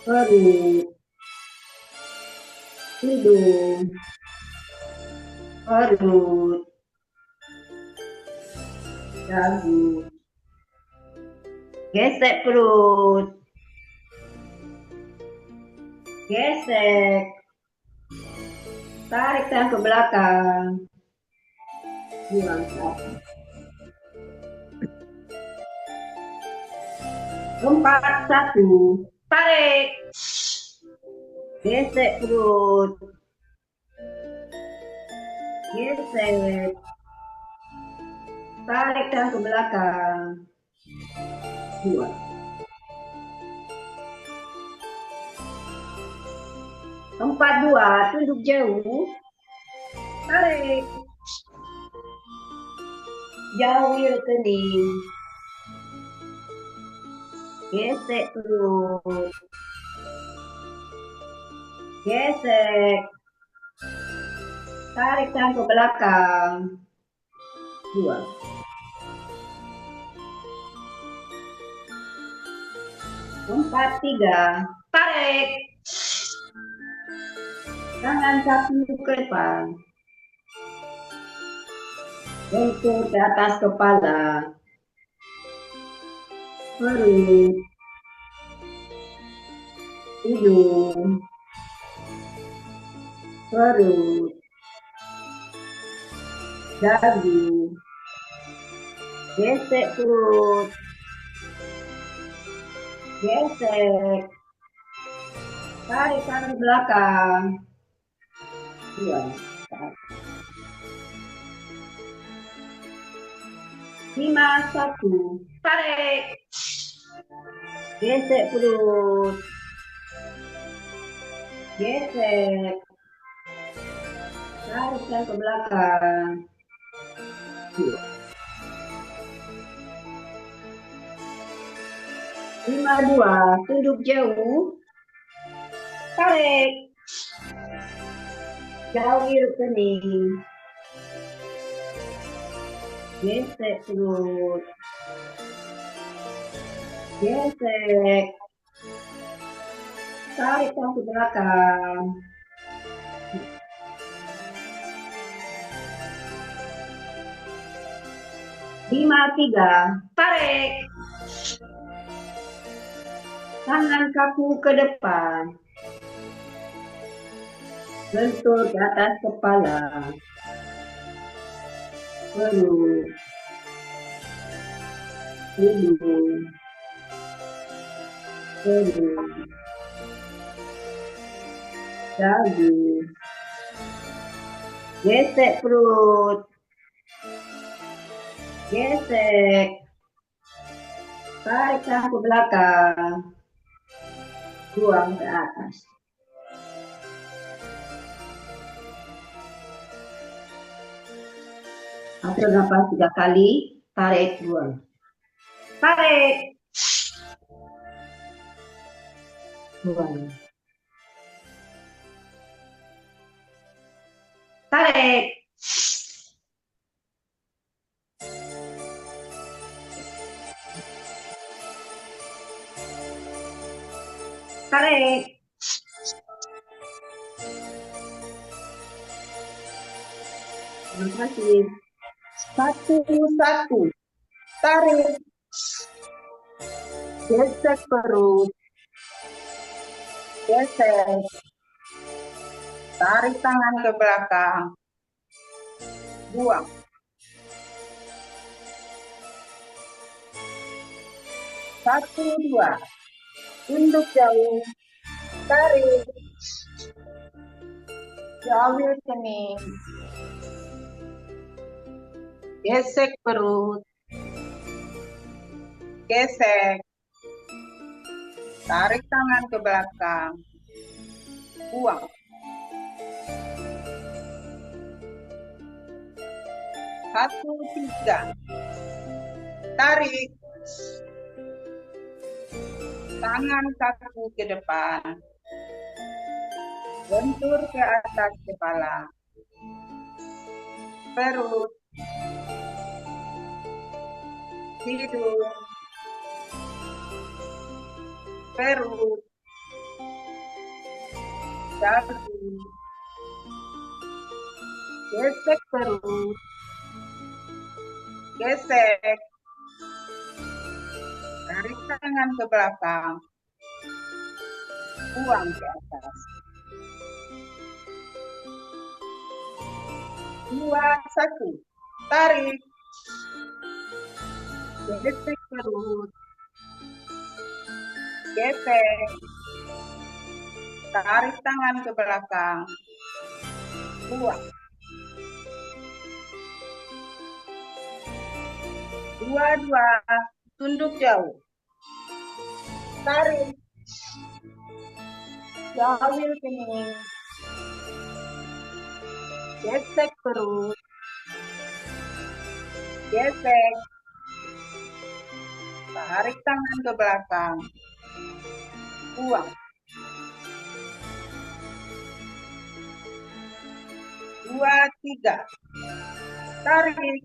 perut, hidung, perut, dagu, gesek perut, gesek, tarik tangan ke belakang, buang ke atas. 4, 1, tarik, gesek perut, gesek, tarik tangan ke belakang, 2. 4, 2, tunduk jauh, tarik, jauhil kening, gesek perut, gesek, tarik tangan ke belakang, 2. 4, 3, tarik, tangan kaki ke depan, lentur ke atas kepala, perut, hidung, perut, dagu, gesek perut, gesek, tarik tangan belakang, 2. 5, 1, tarik, gesek perut, gesek, tarik tangan ke belakang, 2. 5, 2, tunduk jauh, tarik, jauhil kening, gesek perut, gesek, tarik tangan ke belakang, 5, 3, tarik, tangan kaku ke depan, lentur ke atas kepala, perut, hidung, perut, dagu, gesek perut, gesek, tarik tangan ke belakang, buang ke atas. Atur nafas 3 kali, tarik, buang. Tarik, buang. Tarik, tarik, terima kasih. 1, 1, tarik, Gesek perut. Gesek. Tarik tangan ke belakang. Buang. Satu, dua. Tunduk jauh. Tarik. Jauh kening. Gesek perut. Gesek. Tarik tangan ke belakang. Buang. Satu, tiga. Tarik. Tangan kaku ke depan. Bentur ke atas kepala. Perut. Hidung. Perut. Dagu. Gesek perut. Gesek. Tarik tangan ke belakang. Buang ke atas. 2, 1. Tarik. Gesek perut. Gesek. Tarik tangan ke belakang. Buang. 2, 2. Tunduk jauh. Tarik. Jauh kening. Gesek perut. Gesek. Tarik tangan ke belakang. Buang. 2, 3. Tarik.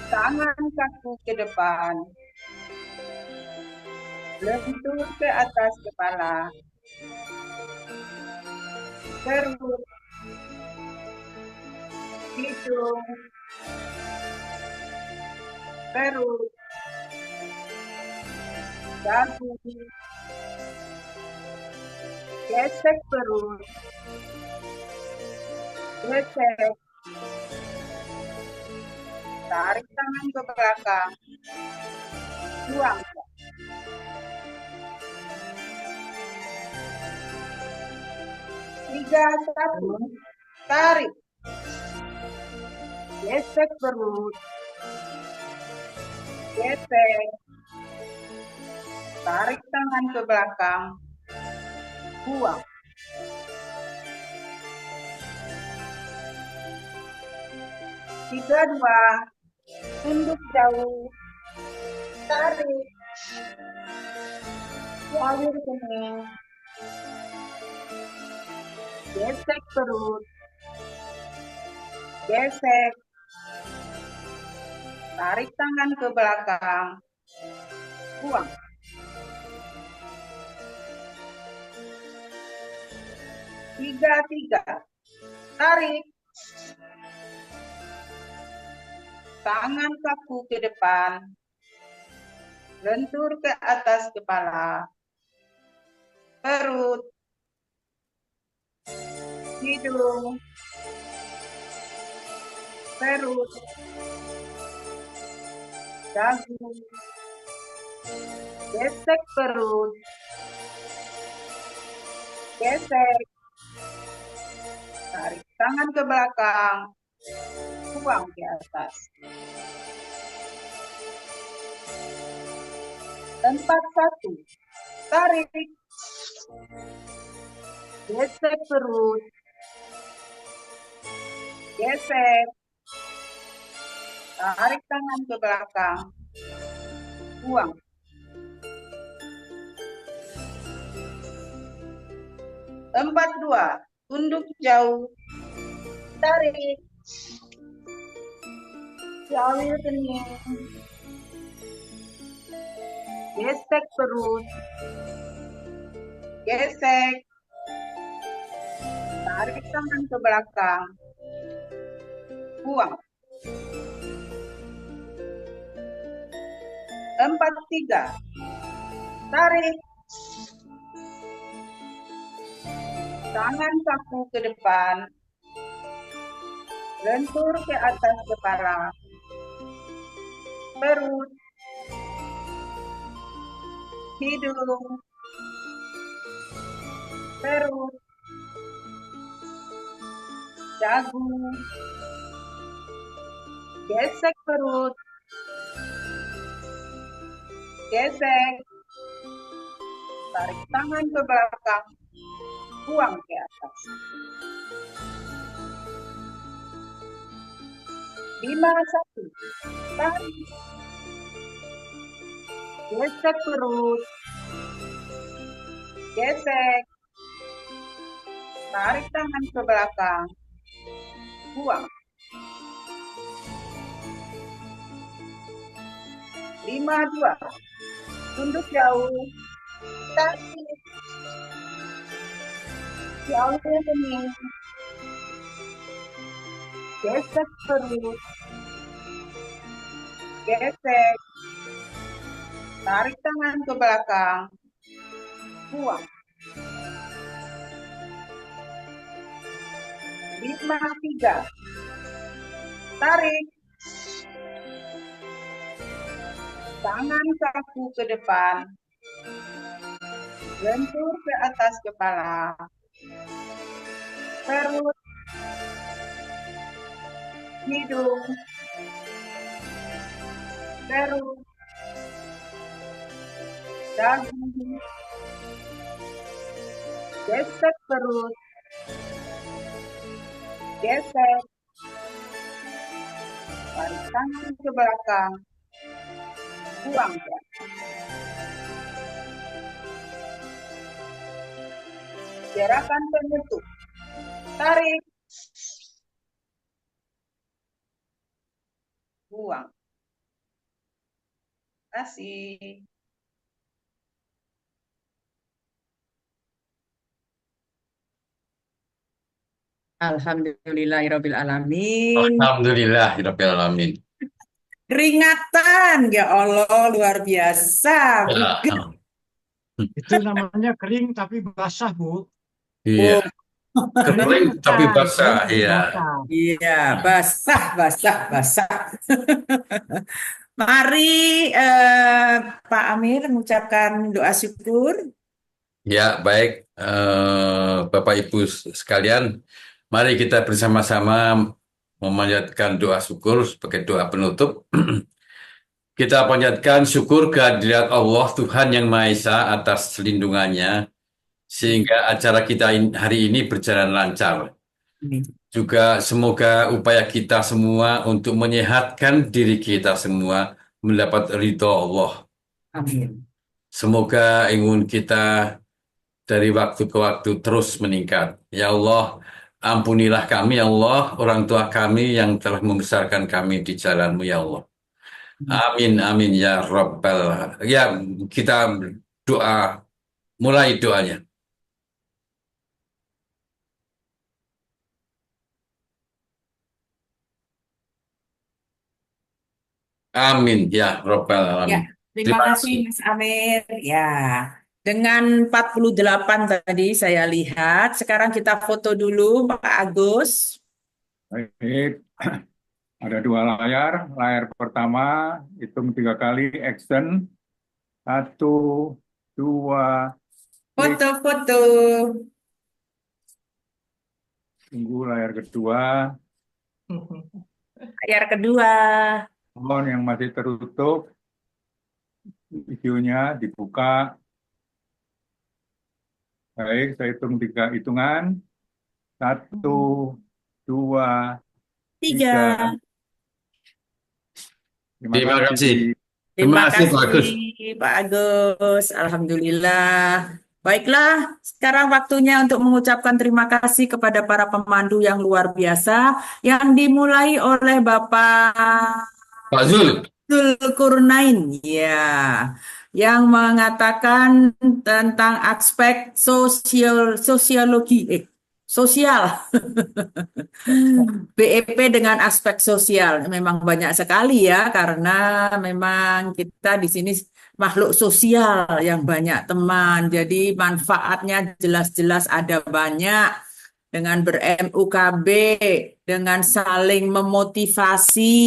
Tangan kaku ke depan. Lentur ke atas kepala. Perut. Hidung. Perut. Dagu. Gesek perut. Gesek. Tarik tangan ke belakang. Buang. 3, 1. Tarik. Gesek perut. Gesek. Tarik tangan ke belakang. Buang. 3, 2. Tunduk jauh. Tarik. Jauh kening. Gesek perut. Gesek. Tarik tangan ke belakang. Buang. 3, 3. Tarik. Tangan kaku ke depan. Lentur ke atas kepala. Perut. Hidung. Perut. Dagu. Gesek perut. Gesek. Tarik tangan ke belakang. Buang ke atas. 4, 1. Tarik. Gesek perut. Gesek. Tarik tangan ke belakang. Buang. 4, 2. Tunduk jauh. Tarik. Jauh kening. Gesek perut. Gesek. Tarik tangan ke belakang. Buang. 43. Tarik. Tangan saku ke depan. Lentur ke atas kepala. Perut. Hidung. Perut. Dagu. Gesek perut. Gesek. Tarik tangan ke belakang. Buang ke atas. 51. Tarik. Gesek perut. Gesek. Tarik tangan ke belakang. Buang. 52. Tunduk jauh. Tarik. Jauh kening. Gesek perut. Gesek. Tarik tangan ke belakang. Buang. 53. Tarik. Tangan saku ke depan. Lentur ke atas kepala. Perut. Hidung. Perut. Dagu. Gesek perut. Gesek. Tarik tangan ke belakang. Buang ke atas. Gerakan penutup. Tarik. Buang. Terima kasih. Alhamdulillahirabbil alamin. Alhamdulillahirabbil alamin. Keringatan, ya Allah, luar biasa. Ya. Itu namanya kering tapi basah, Bu. Iya, kering tapi Bukan, basah. kering tapi Iya. basah. Iya, basah. Mari Pak Amir mengucapkan doa syukur. Ya, baik, Bapak Ibu sekalian, mari kita bersama-sama memanjatkan doa syukur sebagai doa penutup. Kita panjatkan syukur kehadirat Allah Tuhan Yang Maha Esa atas lindungannya, sehingga acara kita hari ini berjalan lancar. Juga semoga upaya kita semua untuk menyehatkan diri kita semua mendapat ridho Allah. Amin. Semoga imun kita dari waktu ke waktu terus meningkat. Ya Allah, ampunilah kami, ya Allah, orang tua kami yang telah membesarkan kami di jalan-Mu, ya Allah. Amin, amin, ya Rabbal. Ya, kita doa, mulai doanya. Amin, ya Rabbal Ya, alamin. terima kasih Mas Amir. Ya, dengan 48 tadi saya lihat. Sekarang kita foto dulu Pak Agus. Baik, ada dua layar. Layar pertama, hitung 3 kali, action. 1, 2, klik. Foto-foto. Tunggu layar kedua. Layar kedua. Mohon yang masih tertutup, videonya dibuka. Baik, saya hitung 3 hitungan. 1, 2, 3. 3. Terima kasih. Terima kasih, Pak Agus. Pak Agus. Alhamdulillah. Baiklah, sekarang waktunya untuk mengucapkan terima kasih kepada para pemandu yang luar biasa yang dimulai oleh Bapak Pak Zul. Zulkarnain, ya, yang mengatakan tentang aspek sosial. BEP dengan aspek sosial memang banyak sekali ya, karena memang kita di sini makhluk sosial yang banyak teman. Jadi manfaatnya jelas-jelas ada banyak dengan ber-MUKB, dengan saling memotivasi,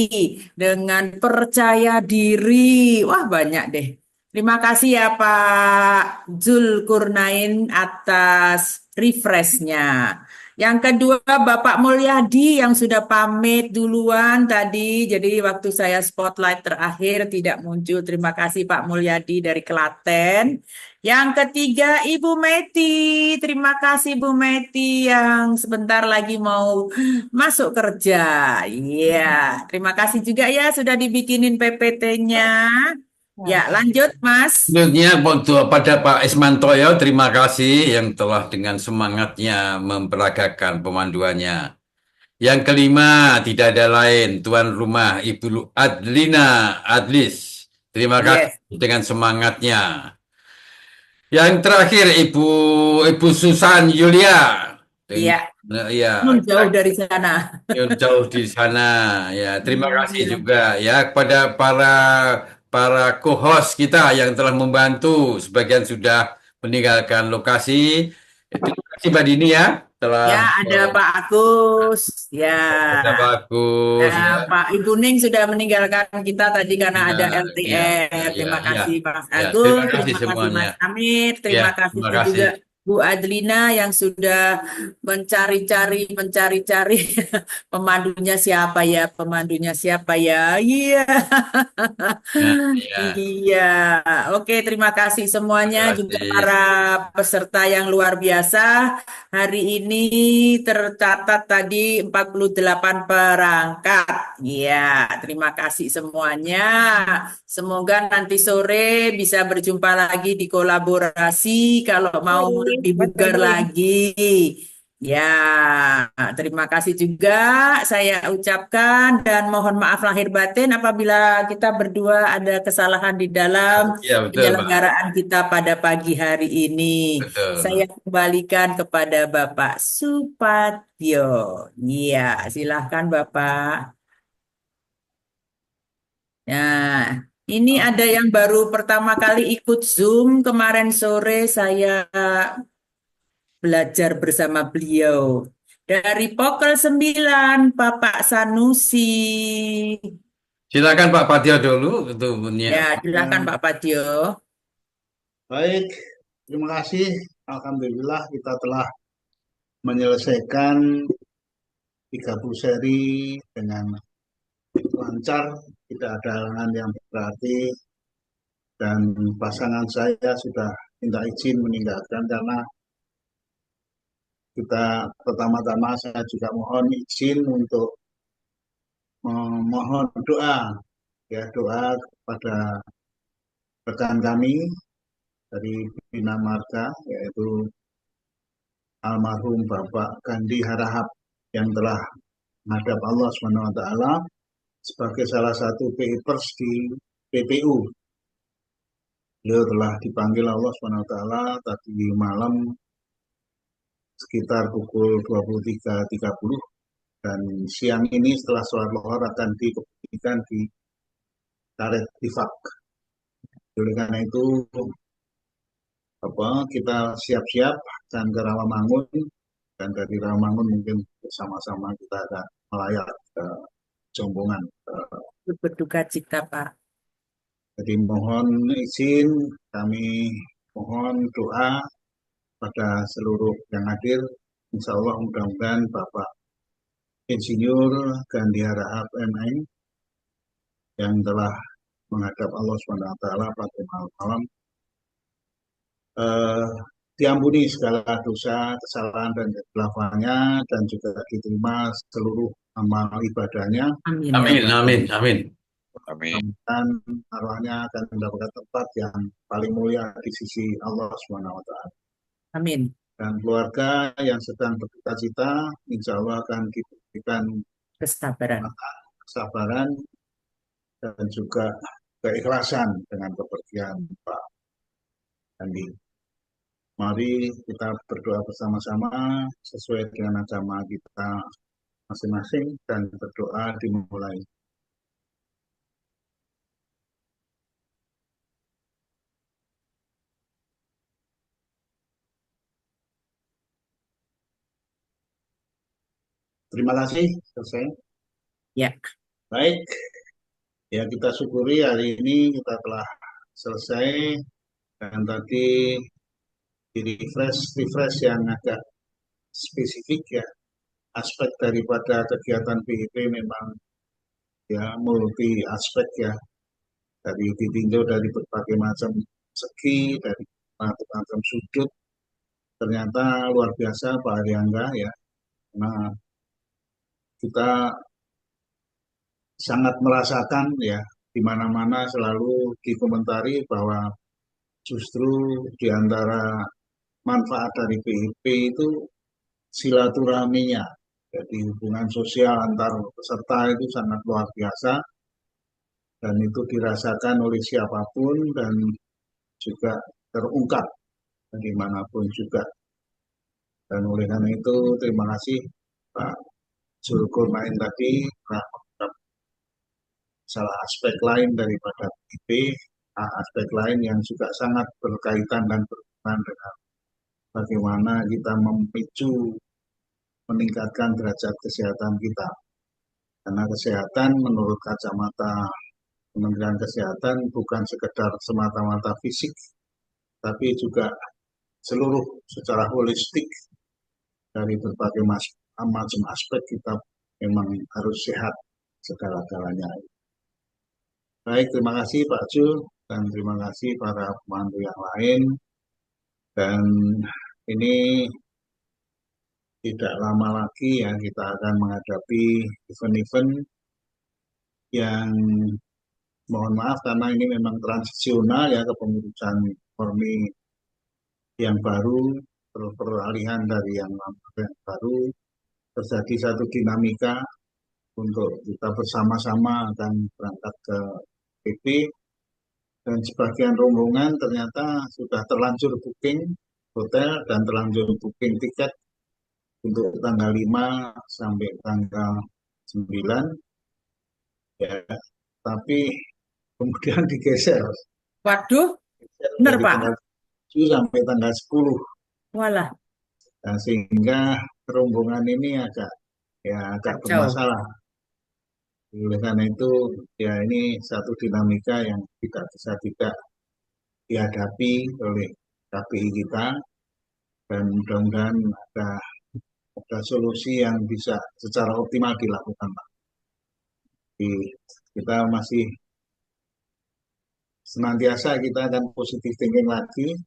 dengan percaya diri. Wah, banyak deh. Terima kasih ya Pak Zulkurnain atas refreshnya. Yang kedua, Bapak Mulyadi yang sudah pamit duluan tadi. Jadi waktu saya spotlight terakhir tidak muncul. Terima kasih Pak Mulyadi dari Klaten. Yang ketiga, Ibu Meti. Terima kasih Bu Meti yang sebentar lagi mau masuk kerja. Iya, terima kasih juga ya sudah dibikinin PPT-nya. Ya, lanjut Mas. Selanjutnya pada Pak Ismantoyo, terima kasih yang telah dengan semangatnya memperagakan pemanduannya. Yang kelima, tidak ada lain, tuan rumah Ibu Adlina Adlis. Terima kasih dengan semangatnya. Yang terakhir, Ibu Susan Yulia. Iya. Ya, Jauh dari sana. jauh di sana. Ya, terima kasih juga ya kepada para co-host kita yang telah membantu. Sebagian sudah meninggalkan lokasi. Terima kasih Mbak Dini ya telah. Ya, ada Pak Agus. Ya. Ada Pak Agus. Ya, Pak Ibu Ning sudah meninggalkan kita tadi karena ada LTF. Ya, Terima ya, kasih Pak ya, Agus. terima kasih Terima kasih semuanya. Mas Amir. Terima Ya, kasih terima kasih. juga Bu Adlina yang sudah mencari-cari pemandunya siapa ya? Iya. Ya. Iya. Oke, terima kasih semuanya, Terima juga kasih. para peserta yang luar biasa. Hari ini tercatat tadi 48 perangkat. Ya, terima kasih semuanya. Semoga nanti sore bisa berjumpa lagi di kolaborasi kalau mau lebih bugar lagi. Ya, terima kasih juga saya ucapkan dan mohon maaf lahir batin apabila kita berdua ada kesalahan di dalam Ya, betul, Pak. penyelenggaraan kita pada pagi hari ini. Betul. Saya kembalikan kepada Bapak Supatyo. Iya, silahkan Bapak. Nah, ini ada yang baru pertama kali ikut Zoom. Kemarin sore saya belajar bersama beliau. Dari Pokel 9, Bapak Sanusi. Silakan Pak Patio dulu. Ya, silakan Pak Patio. Baik, terima kasih. Alhamdulillah kita telah menyelesaikan 30 seri dengan lancar, tidak ada halangan yang berarti, dan pasangan saya sudah minta izin meninggalkan karena kita pertama-tama saya juga mohon izin untuk memohon doa, ya doa kepada rekan kami dari Bina Marga, yaitu almarhum Bapak Gandhi Harahap yang telah menghadap Allah SWT sebagai salah satu PIPers di PPU. Beliau telah dipanggil Allah SWT tadi malam sekitar pukul 23.30 dan siang ini setelah sholat lohar akan dikebumikan di Karet Tifak. Oleh karena itu kita siap-siap dan ke Rawamangun, dan dari Rawamangun mungkin bersama-sama kita akan melayat ke Jombongan. Berduka cita Pak. Jadi mohon izin, kami mohon doa pada seluruh yang hadir. Insya Allah mudah-mudahan Bapak Insinyur Gandhi Harahap MN yang telah menghadap Allah SWT pada malam diampuni segala dosa, kesalahan dan kekeliruannya, dan juga diterima seluruh amal ibadahnya. Amin. Amin, amin, amin. Dan arwahnya akan mendapatkan tempat yang paling mulia di sisi Allah SWT. Amin. Dan keluarga yang sedang berduka cita, insya Allah akan diberikan kesabaran dan juga keikhlasan dengan kepergian Pak Gandhi. Mari kita berdoa bersama-sama sesuai dengan agama kita masing-masing dan berdoa dimulai. Terima kasih, selesai. Ya. Baik, ya kita syukuri hari ini kita telah selesai dan tadi di refresh yang agak spesifik ya, aspek daripada kegiatan BIP memang ya multi aspek ya, dari ditinjau dari berbagai macam segi, dari berbagai macam sudut. Ternyata luar biasa Pak Ariangga ya. Nah, kita sangat merasakan ya, di mana-mana selalu dikomentari bahwa justru di antara manfaat dari BIP itu silaturahminya. Jadi hubungan sosial antar peserta itu sangat luar biasa dan itu dirasakan oleh siapapun dan juga terungkap dimanapun juga. Dan oleh karena itu terima kasih Pak Zulkarnain tadi salah aspek lain daripada BIP, aspek lain yang juga sangat berkaitan dan berhubungan dengan bagaimana kita memicu meningkatkan derajat kesehatan kita. Karena kesehatan menurut kacamata Kementerian Kesehatan bukan sekedar semata-mata fisik, tapi juga seluruh secara holistik dari berbagai macam aspek kita memang harus sehat segala-galanya. Baik, terima kasih Pak Jul dan terima kasih para pemandu yang lain. Dan ini tidak lama lagi ya kita akan menghadapi event-event yang mohon maaf karena ini memang transisional ya, kepengurusan murni yang baru, peralihan dari yang lama ke yang baru, terjadi satu dinamika untuk kita bersama-sama akan berangkat ke PP dan sebagian rombongan ternyata sudah terlanjur booking hotel dan terlanjur booking tiket untuk tanggal 5 sampai tanggal 9 ya, tapi kemudian digeser. Waduh, benar dari Pak. tanggal 7 sampai tanggal 10. Walah. Nah, sehingga rombongan ini agak bermasalah. Oleh karena itu, ya ini satu dinamika yang tidak dihadapi oleh KPI kita dan mudah-mudahan ada solusi yang bisa secara optimal dilakukan, Pak. Jadi, kita masih senantiasa kita akan positif thinking lagi,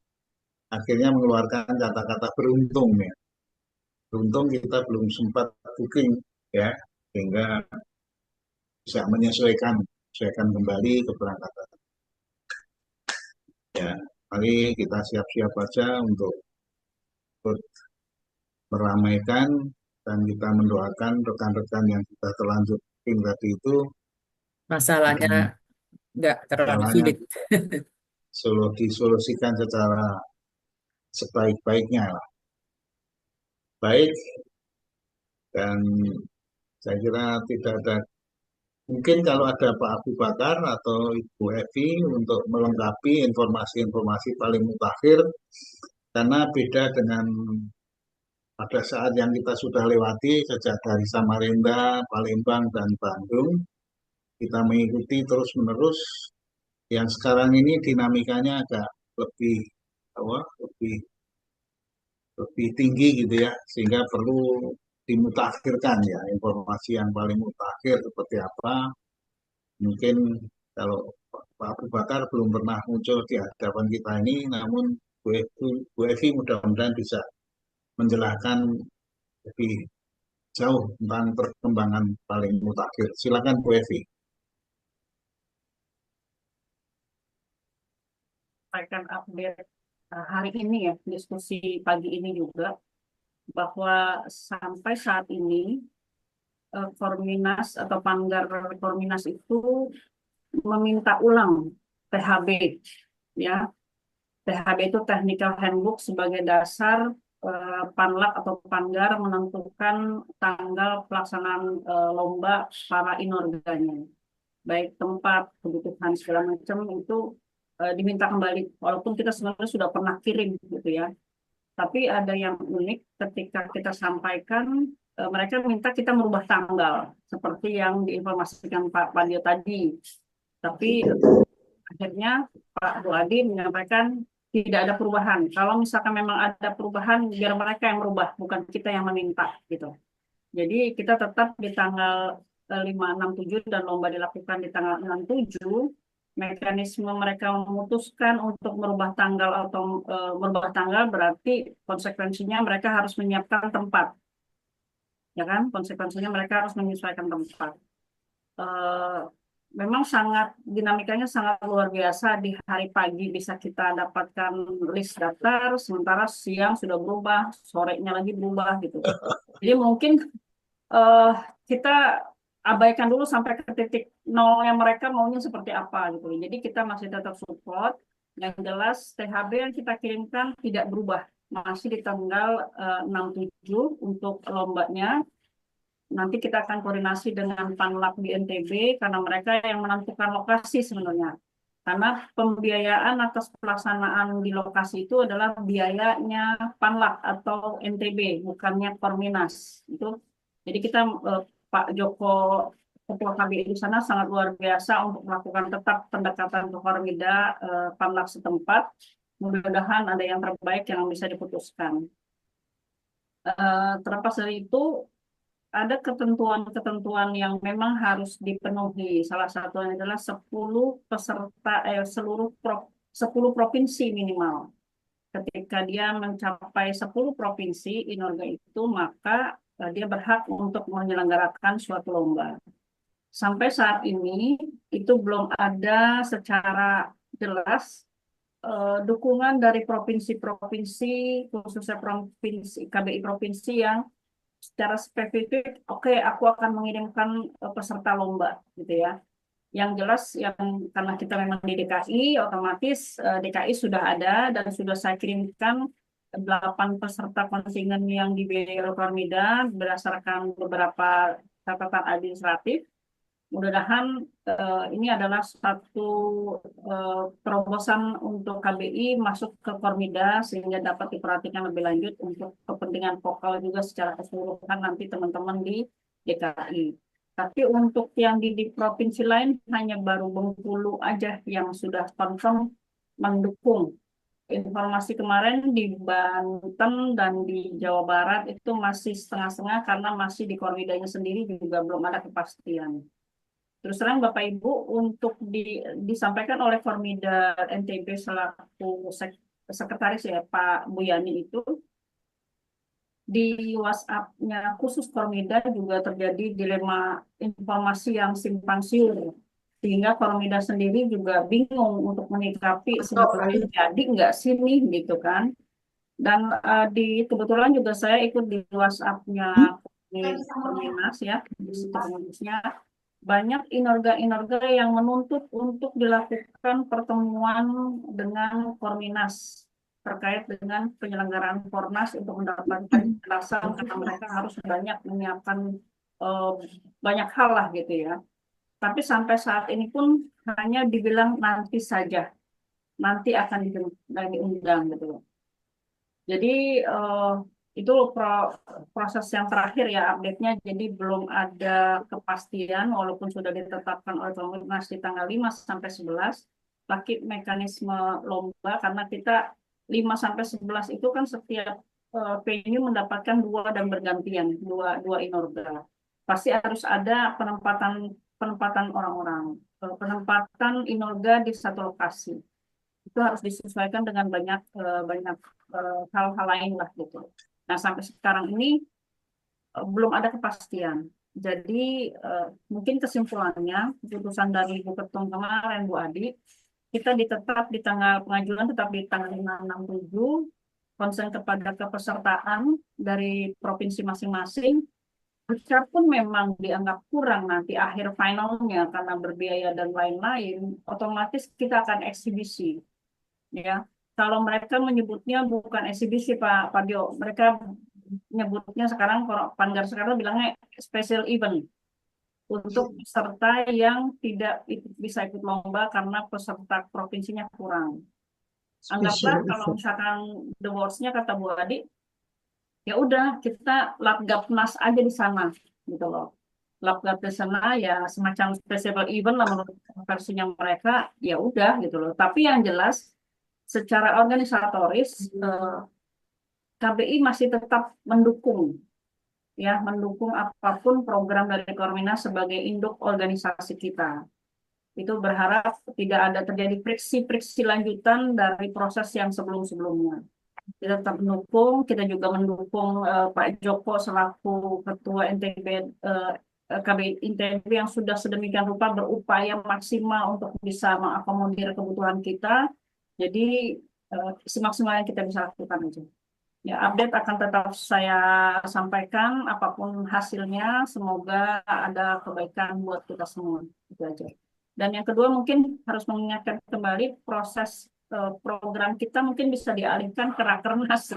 akhirnya mengeluarkan kata-kata beruntung ya. Beruntung kita belum sempat booking ya, sehingga bisa menyesuaikan kembali keberangkatan. Ya, mari kita siap-siap aja untuk meramaikan dan kita mendoakan rekan-rekan yang sudah terlanjur booking tadi itu masalahnya nggak terlalu sulit. Disolusikan secara sebaik-baiknya lah. Baik, dan saya kira tidak ada, mungkin kalau ada Pak Abu Bakar atau Ibu Evi untuk melengkapi informasi-informasi paling mutakhir, karena beda dengan pada saat yang kita sudah lewati sejak dari Samarinda, Palembang, dan Bandung, kita mengikuti terus-menerus. Yang sekarang ini dinamikanya agak lebih tinggi gitu ya, sehingga perlu dimutakhirkan ya, informasi yang paling mutakhir seperti apa. Mungkin kalau Pak Abu Bakar belum pernah muncul di hadapan kita ini, namun Bu Evi mudah-mudahan bisa menjelaskan lebih jauh tentang perkembangan paling mutakhir. Silakan Bu Evi. Akan update hari ini ya, diskusi pagi ini juga, bahwa sampai saat ini Korminas atau Panggar Korminas itu meminta ulang THB ya, THB itu Technical Handbook sebagai dasar Panlak atau Panggar menentukan tanggal pelaksanaan lomba para inorganya. Baik tempat, kebutuhan segala macam itu diminta kembali. Walaupun kita sebenarnya sudah pernah kirim gitu ya. Tapi ada yang unik ketika kita sampaikan, mereka minta kita merubah tanggal. Seperti yang diinformasikan Pak Padio tadi. Tapi akhirnya Pak Bu Adi menyampaikan tidak ada perubahan. Kalau misalkan memang ada perubahan, biar mereka yang merubah, bukan kita yang meminta gitu. Jadi kita tetap di tanggal 5, 6, 7 dan lomba dilakukan di tanggal 6, 7. Mekanisme mereka memutuskan untuk merubah tanggal atau merubah tanggal berarti konsekuensinya mereka harus menyiapkan tempat. Ya kan? Konsekuensinya mereka harus menyesuaikan tempat. Memang sangat dinamikanya sangat luar biasa. Di hari pagi bisa kita dapatkan list daftar, sementara siang sudah berubah, sorenya lagi berubah gitu. Jadi mungkin kita abaikan dulu sampai ke titik nol yang mereka maunya seperti apa gitu. Jadi kita masih tetap support. Yang jelas THB yang kita kirimkan tidak berubah, masih di tanggal 6-7 untuk lombanya. Nanti kita akan koordinasi dengan Panlak di NTB karena mereka yang menentukan lokasi sebenarnya. Karena pembiayaan atas pelaksanaan di lokasi itu adalah biayanya Panlak atau NTB, bukannya Korminas. Itu. Jadi kita Pak Joko Ketua KBI di sana sangat luar biasa untuk melakukan tetap pendekatan ke Kormida Panlak setempat. Mudah-mudahan ada yang terbaik yang bisa diputuskan. Terlepas dari itu, ada ketentuan-ketentuan yang memang harus dipenuhi. Salah satunya adalah 10 peserta seluruh 10 provinsi minimal. Ketika dia mencapai 10 provinsi Inorga itu, maka dia berhak untuk menyelenggarakan suatu lomba. Sampai saat ini itu belum ada secara jelas dukungan dari provinsi-provinsi, khususnya provinsi KBI provinsi yang secara spesifik, oke, aku akan mengirimkan peserta lomba, gitu ya. Yang jelas, yang karena kita memang di DKI, otomatis DKI sudah ada dan sudah saya kirimkan 8 peserta kontingen yang dibiayai oleh Kormida berdasarkan beberapa catatan administratif. Mudah-mudahan ini adalah satu terobosan untuk KBI masuk ke Kormida sehingga dapat diperhatikan lebih lanjut untuk kepentingan vokal juga secara keseluruhan nanti teman-teman di DKI. Tapi untuk yang di provinsi lain hanya baru Bengkulu aja yang sudah confirm mendukung. Informasi kemarin di Banten dan di Jawa Barat itu masih setengah-setengah karena masih di Kormidanya sendiri juga belum ada kepastian. Terus terang Bapak Ibu, untuk disampaikan oleh Kormida NTB selaku sekretaris ya Pak Buyani itu, di WhatsApp-nya khusus Kormida juga terjadi dilema informasi yang simpang siur. Sehingga Kormida sendiri juga bingung untuk menyikapi sebenarnya jadi nggak sih nih gitu kan. Dan kebetulan juga saya ikut di WhatsApp-nya Korminas ya, di situ pengurusnya. Banyak inorga-inorga yang menuntut untuk dilakukan pertemuan dengan Korminas terkait dengan penyelenggaraan Kornas untuk mendapatkan penjelasan karena mereka harus banyak menyiapkan banyak hal lah gitu ya. Tapi sampai saat ini pun hanya dibilang nanti saja, nanti akan diundang gitu. Jadi itu proses yang terakhir ya update-nya, jadi belum ada kepastian walaupun sudah ditetapkan oleh Kornas di tanggal 5 sampai 11, tapi mekanisme lomba karena kita 5 sampai 11 itu kan setiap venue mendapatkan 2 dan bergantian, dua inorga. Pasti harus ada penempatan orang-orang, penempatan inorga di satu lokasi. Itu harus disesuaikan dengan banyak hal-hal lain lah gitu. Nah, sampai sekarang ini belum ada kepastian. Jadi mungkin kesimpulannya, keputusan dari Bu Ketum kemarin, Bu Adi, kita tetap di tanggal pengajuan tetap di tanggal 5-6-7, konsen kepada kepesertaan dari provinsi masing-masing. Jika pun memang dianggap kurang nanti akhir finalnya karena berbiaya dan lain-lain, otomatis kita akan eksibisi. Ya, kalau mereka menyebutnya bukan eksibisi Pak Dio, mereka nyebutnya sekarang kalau Panggar sekarang bilangnya special event untuk peserta yang tidak bisa ikut lomba karena peserta provinsinya kurang. Anggaplah kalau misalkan the words-nya kata Bu Adi, ya udah kita Latgapnas aja di sana gitu loh. Latgap di sana ya semacam festival event lah menurut versinya mereka, ya udah gitu loh. Tapi yang jelas secara organisatoris KBI masih tetap mendukung ya, mendukung apapun program dari Korminas sebagai induk organisasi kita. Itu berharap tidak ada terjadi friksi-friksi lanjutan dari proses yang sebelum-sebelumnya. Kita tetap mendukung, kita juga mendukung Pak Joko selaku Ketua NTB KBI NTB yang sudah sedemikian rupa berupaya maksimal untuk bisa mengakomodir kebutuhan kita. Jadi semaksimal yang kita bisa lakukan aja. Ya, update akan tetap saya sampaikan apapun hasilnya. Semoga ada kebaikan buat kita semua. Itu aja. Dan yang kedua mungkin harus mengingatkan kembali proses program kita mungkin bisa dialihkan ke Rakernas.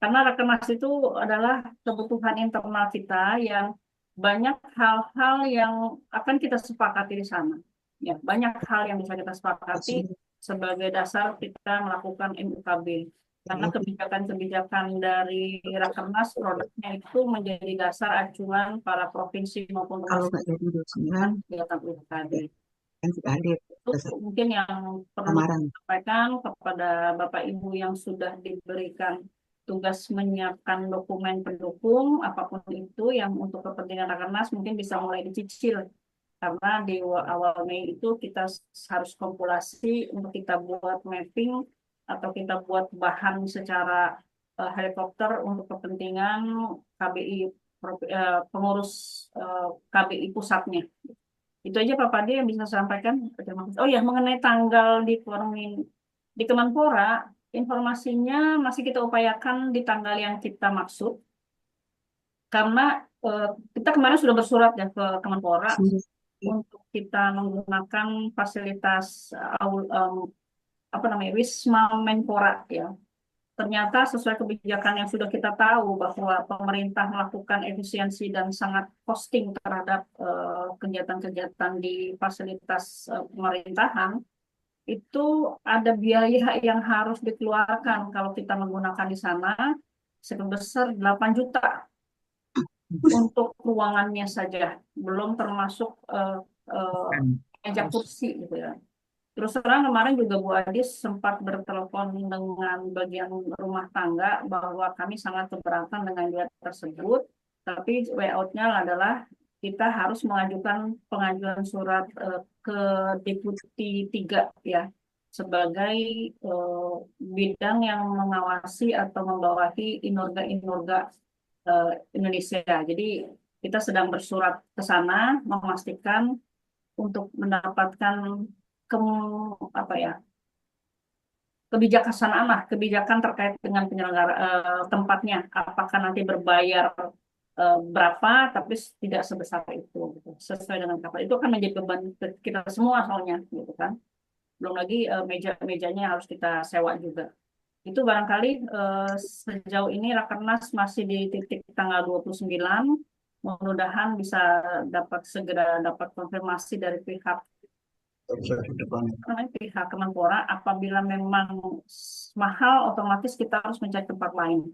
Karena Rakernas itu adalah kebutuhan internal kita yang banyak hal-hal yang akan kita sepakati di sana. Ya, banyak hal yang bisa kita sepakati sebagai dasar kita melakukan MUKB. Karena kebijakan-kebijakan dari Rakernas produknya itu menjadi dasar acuan para provinsi maupun kebijakan UKB. Itu mungkin yang perlu disampaikan kepada Bapak Ibu yang sudah diberikan tugas menyiapkan dokumen pendukung apapun itu yang untuk kepentingan Rakernas mungkin bisa mulai dicicil karena di awal Mei itu kita harus kompilasi untuk kita buat mapping atau kita buat bahan secara helikopter untuk kepentingan KBI pengurus KBI pusatnya. Itu aja Pak Pade yang bisa saya sampaikan. Oh ya, mengenai tanggal di Kemenpora, informasinya masih kita upayakan di tanggal yang kita maksud. Karena kita kemarin sudah bersurat ya ke Kemenpora untuk kita menggunakan fasilitas Wisma Menpora ya. Ternyata sesuai kebijakan yang sudah kita tahu bahwa pemerintah melakukan efisiensi dan sangat costing terhadap kegiatan-kegiatan di fasilitas pemerintahan, itu ada biaya yang harus dikeluarkan kalau kita menggunakan di sana sebesar 8 juta untuk ruangannya saja, belum termasuk meja kursi gitu ya. Terus terang kemarin juga Bu Adis sempat bertelepon dengan bagian rumah tangga bahwa kami sangat keberatan dengan biaya tersebut, tapi way out-nya adalah kita harus mengajukan pengajuan surat ke Deputi 3 ya sebagai bidang yang mengawasi atau membawahi inorga-inorga Indonesia. Jadi kita sedang bersurat ke sana memastikan untuk mendapatkan kebijakan terkait dengan penyelenggara tempatnya, apakah nanti berbayar berapa tapi tidak sebesar itu gitu. Sesuai dengan kapal itu akan menjadi beban kita semua soalnya gitu kan, belum lagi meja-mejanya harus kita sewa juga. Itu barangkali sejauh ini Rakernas masih di titik tanggal 29, mudah-mudahan bisa segera dapat konfirmasi dari pihak Kemenpora. Apabila memang mahal, otomatis kita harus mencari tempat lain.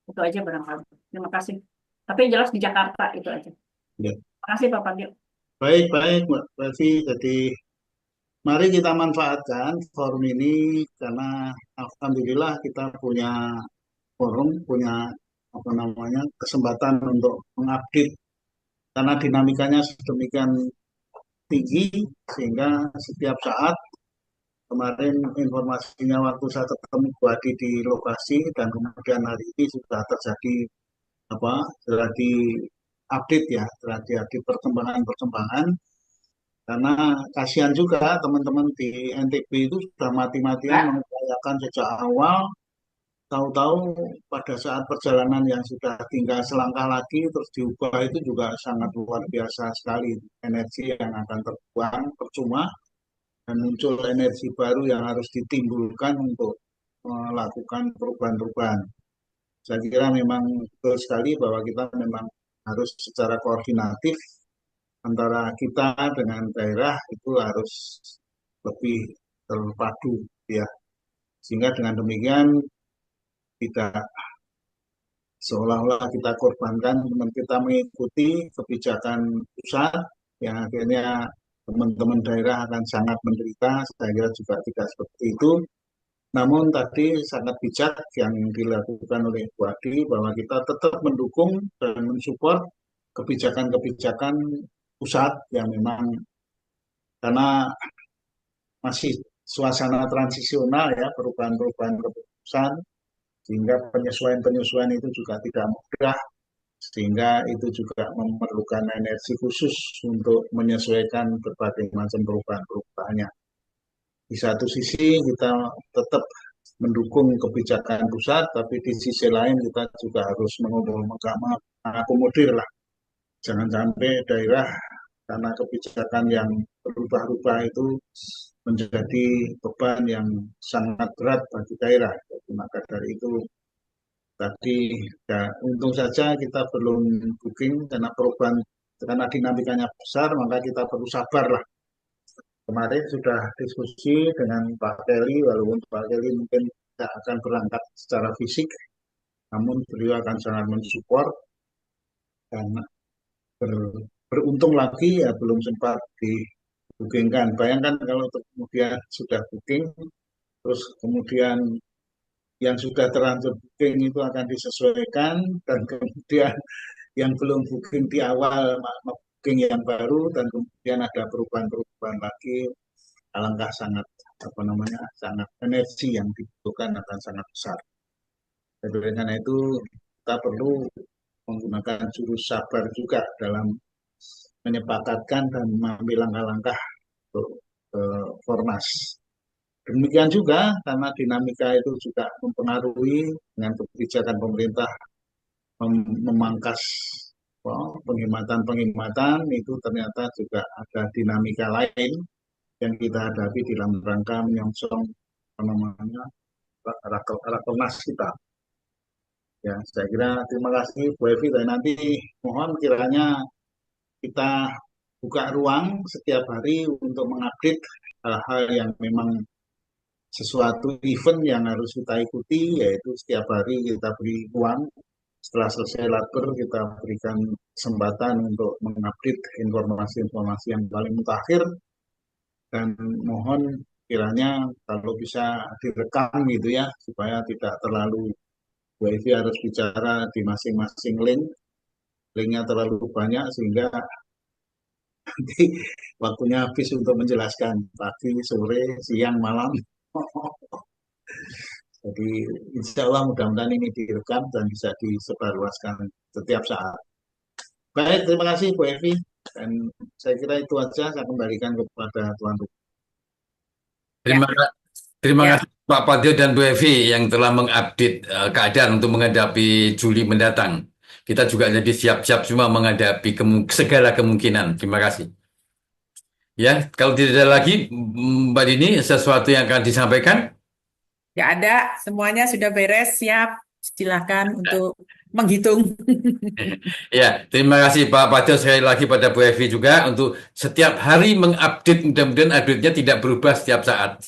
Itu aja barangkali. Terima kasih. Tapi yang jelas di Jakarta itu aja. Ya. Terima kasih Pak Pandio. Baik Mbak Revi. Jadi mari kita manfaatkan forum ini karena alhamdulillah kita punya forum, punya kesempatan untuk mengupdate karena dinamikanya sedemikian tinggi sehingga setiap saat kemarin informasinya waktu saya ketemu Bu Adi di lokasi dan kemudian hari ini sudah terjadi update ya, terjadi perkembangan karena kasihan juga teman-teman di NTB itu sudah mati-matian mengupayakan sejak awal, tahu-tahu pada saat perjalanan yang sudah tinggal selangkah lagi terus diubah itu juga sangat luar biasa sekali energi yang akan terbuang percuma. dan muncul energi baru yang harus ditimbulkan untuk melakukan perubahan-perubahan. Saya kira memang betul sekali bahwa kita memang harus secara koordinatif antara kita dengan daerah itu harus lebih terpadu ya. Sehingga dengan demikian tidak seolah-olah kita korbankan, kita mengikuti kebijakan pusat yang akhirnya teman-teman daerah akan sangat menderita. Saya kira juga tidak seperti itu. Namun tadi sangat bijak yang dilakukan oleh Bu Adi bahwa kita tetap mendukung dan mensupport kebijakan-kebijakan pusat yang memang karena masih suasana transisional ya, perubahan-perubahan keputusan, sehingga penyesuaian-penyesuaian itu juga tidak mudah, sehingga itu juga memerlukan energi khusus untuk menyesuaikan berbagai macam perubahan-perubahannya. Di satu sisi kita tetap mendukung kebijakan pusat, tapi di sisi lain kita juga harus mengakomodir lah. Jangan sampai daerah karena kebijakan yang berubah-ubah itu menjadi beban yang sangat berat bagi daerah. Jadi, maka dari itu tadi ya, untung saja kita belum booking karena perubahan, karena dinamikanya besar, maka kita perlu sabar lah. Kemarin sudah diskusi dengan Pak Kelly, walaupun Pak Kelly mungkin tidak akan berangkat secara fisik, namun beliau akan sangat mensupport dan beruntung lagi ya belum sempat dibookingkan. Bayangkan kalau kemudian sudah booking, terus kemudian yang sudah terlanjur booking itu akan disesuaikan, dan kemudian yang belum booking di awal booking yang baru, dan kemudian ada perubahan-perubahan lagi, alangkah sangat sangat energi yang dibutuhkan akan sangat besar. Jadi karena itu kita perlu menggunakan jurus sabar juga dalam menyepakatkan dan mengambil langkah-langkah untuk Formas. Demikian juga karena dinamika itu juga mempengaruhi dengan kebijakan pemerintah memangkas penghematan-penghematan, itu ternyata juga ada dinamika lain yang kita hadapi dalam rangka menyongsong rakernas kita. Ya, saya kira terima kasih Bu Evi, dan nanti mohon kiranya kita buka ruang setiap hari untuk mengupdate hal-hal yang memang sesuatu event yang harus kita ikuti, yaitu setiap hari kita beri ruang. Setelah selesai labor, kita berikan kesempatan untuk mengupdate informasi-informasi yang paling mutakhir, dan mohon kiranya kalau bisa direkam gitu ya, supaya tidak terlalu Bu Evi harus bicara di masing-masing linknya terlalu banyak sehingga nanti waktunya habis untuk menjelaskan pagi, sore, siang, malam. Jadi insya Allah mudah-mudahan ini direkam dan bisa disebarluaskan setiap saat. Baik, terima kasih Bu Evi, dan saya kira itu aja, saya kembalikan kepada Tuan Rumah. Terima kasih Pak Padio dan Bu Evi yang telah mengupdate keadaan untuk menghadapi Juli mendatang. Kita juga jadi siap-siap semua menghadapi segala kemungkinan. Terima kasih. Ya, kalau tidak ada lagi, Mbak Dini, sesuatu yang akan disampaikan? Nggak ada, semuanya sudah beres, siap. Silakan untuk menghitung. Ya, terima kasih Pak Padio sekali lagi pada Bu Evi juga untuk setiap hari mengupdate, mudah-mudahan update-nya tidak berubah setiap saat.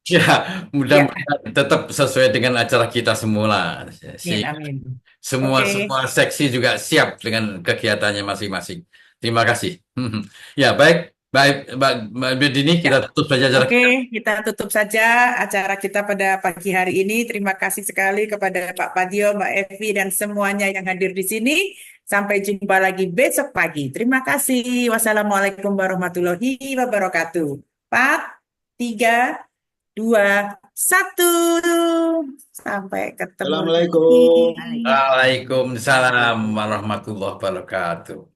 Ya, mudah-mudahan tetap sesuai dengan acara kita semula. Amin. Semua Oke. seksi juga siap dengan kegiatannya masing-masing. Terima kasih. Ya, baik Mbak Dini, kita tutup saja acara kita. Oke, kita tutup saja acara kita pada pagi hari ini. Terima kasih sekali kepada Pak Padio, Mbak Evi, dan semuanya yang hadir di sini. Sampai jumpa lagi besok pagi. Terima kasih. Wassalamualaikum warahmatullahi wabarakatuh. 4, 3, 2, 1. Sampai ketemu. Assalamualaikum. Waalaikumsalam warahmatullahi wabarakatuh.